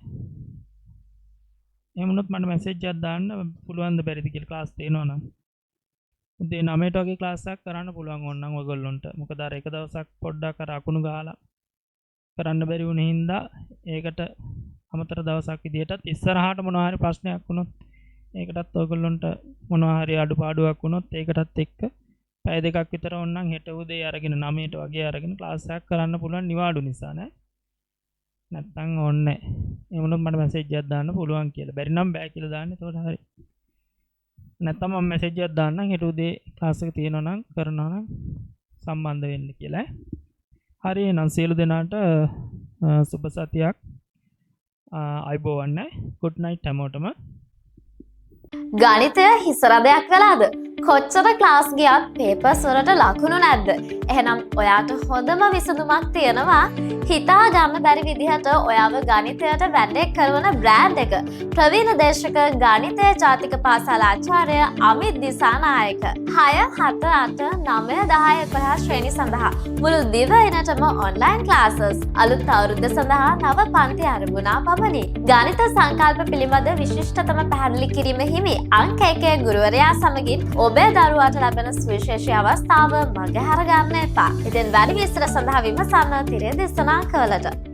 එහෙම වුණොත් මට මැසේජ් එකක් දාන්න පුළුවන් ද බැරිද කියලා ක්ලාස් තියෙනවා නම්. උදේ 9ට වගේ ක්ලාස් එකක් කරන්න පුළුවන් ඕනනම් ඔයගොල්ලන්ට. මොකද අර එක දවසක් පොඩ්ඩක් අර අකුණු ගහලා කරන්න බැරි වුණේ හින්දා ඒකට අමතර දවසක් විදියටත් ඉස්සරහට මොනවා හරි ප්‍රශ්නයක් වුණොත් ඒකටත් ඔයගොල්ලන්ට මොනවා හරි අඩුපාඩුවක් වුණොත් ඒකටත් එක්ක පැය දෙකක් විතර ඕනනම් හෙට උදේ අරගෙන 9ට වගේ අරගෙන ක්ලාස් එකක් කරන්න පුළුවන් නිවාඩු නිසා නේ. නැත්තම් ඕනේ නැහැ. ඒ වුණොත් මට මැසේජ් එකක් දාන්න පුළුවන් කියලා. බැරි නම් බෑ කියලා දාන්න. ඒතකොට හරි. නැත්තම් මම මැසේජ් එකක් දාන්නම් හෙට උදේ ක්ලාස් එක තියෙනවා නම් කරනවා නම් සම්බන්ධ වෙන්න කියලා. හරි එහෙනම් සියලු දෙනාට සුබ සතියක්. අයබෝවන් good night හැමෝටම. ගණිතය හිසරදයක් කළාද? කොච්චර ක්ලාස් ගියත් පේපර්ස් වලට ලකුණු නැද්ද? එහෙනම් ඔයාට හොඳම විසඳුමක් තියෙනවා. හිතා ගන්න බැරි විදිහට ඔයාව ගණිතයට වැඩක් කරන බ්‍රෑන්ඩ් එක. ප්‍රවීණ දේශක ගණිතය ජාතික පාසල් ආචාර්ය අමිත් දිසානායක. 6, 7, 8, 9, 10, 11 ශ්‍රේණි සඳහා මුළු දිවයිනටම ඔන්ලයින් ක්ලාසස්. අලුත් අවුරුද්ද සඳහා නව පන්ති ආරම්භුණා පමණි. ගණිත සංකල්ප පිළිබඳ විශිෂ්ටතම පැහැදිලි කිරීම හිමි අංක 1 ගුරුවරයා සමගින් ඔබේ දරුවාට ලැබෙන සුවිශේෂී අවස්ථාව මගහැර ගන්න එපා. ඉතින් වැඩි විස්තර සඳහා විමසන්න තිරේ දේශනා කළට.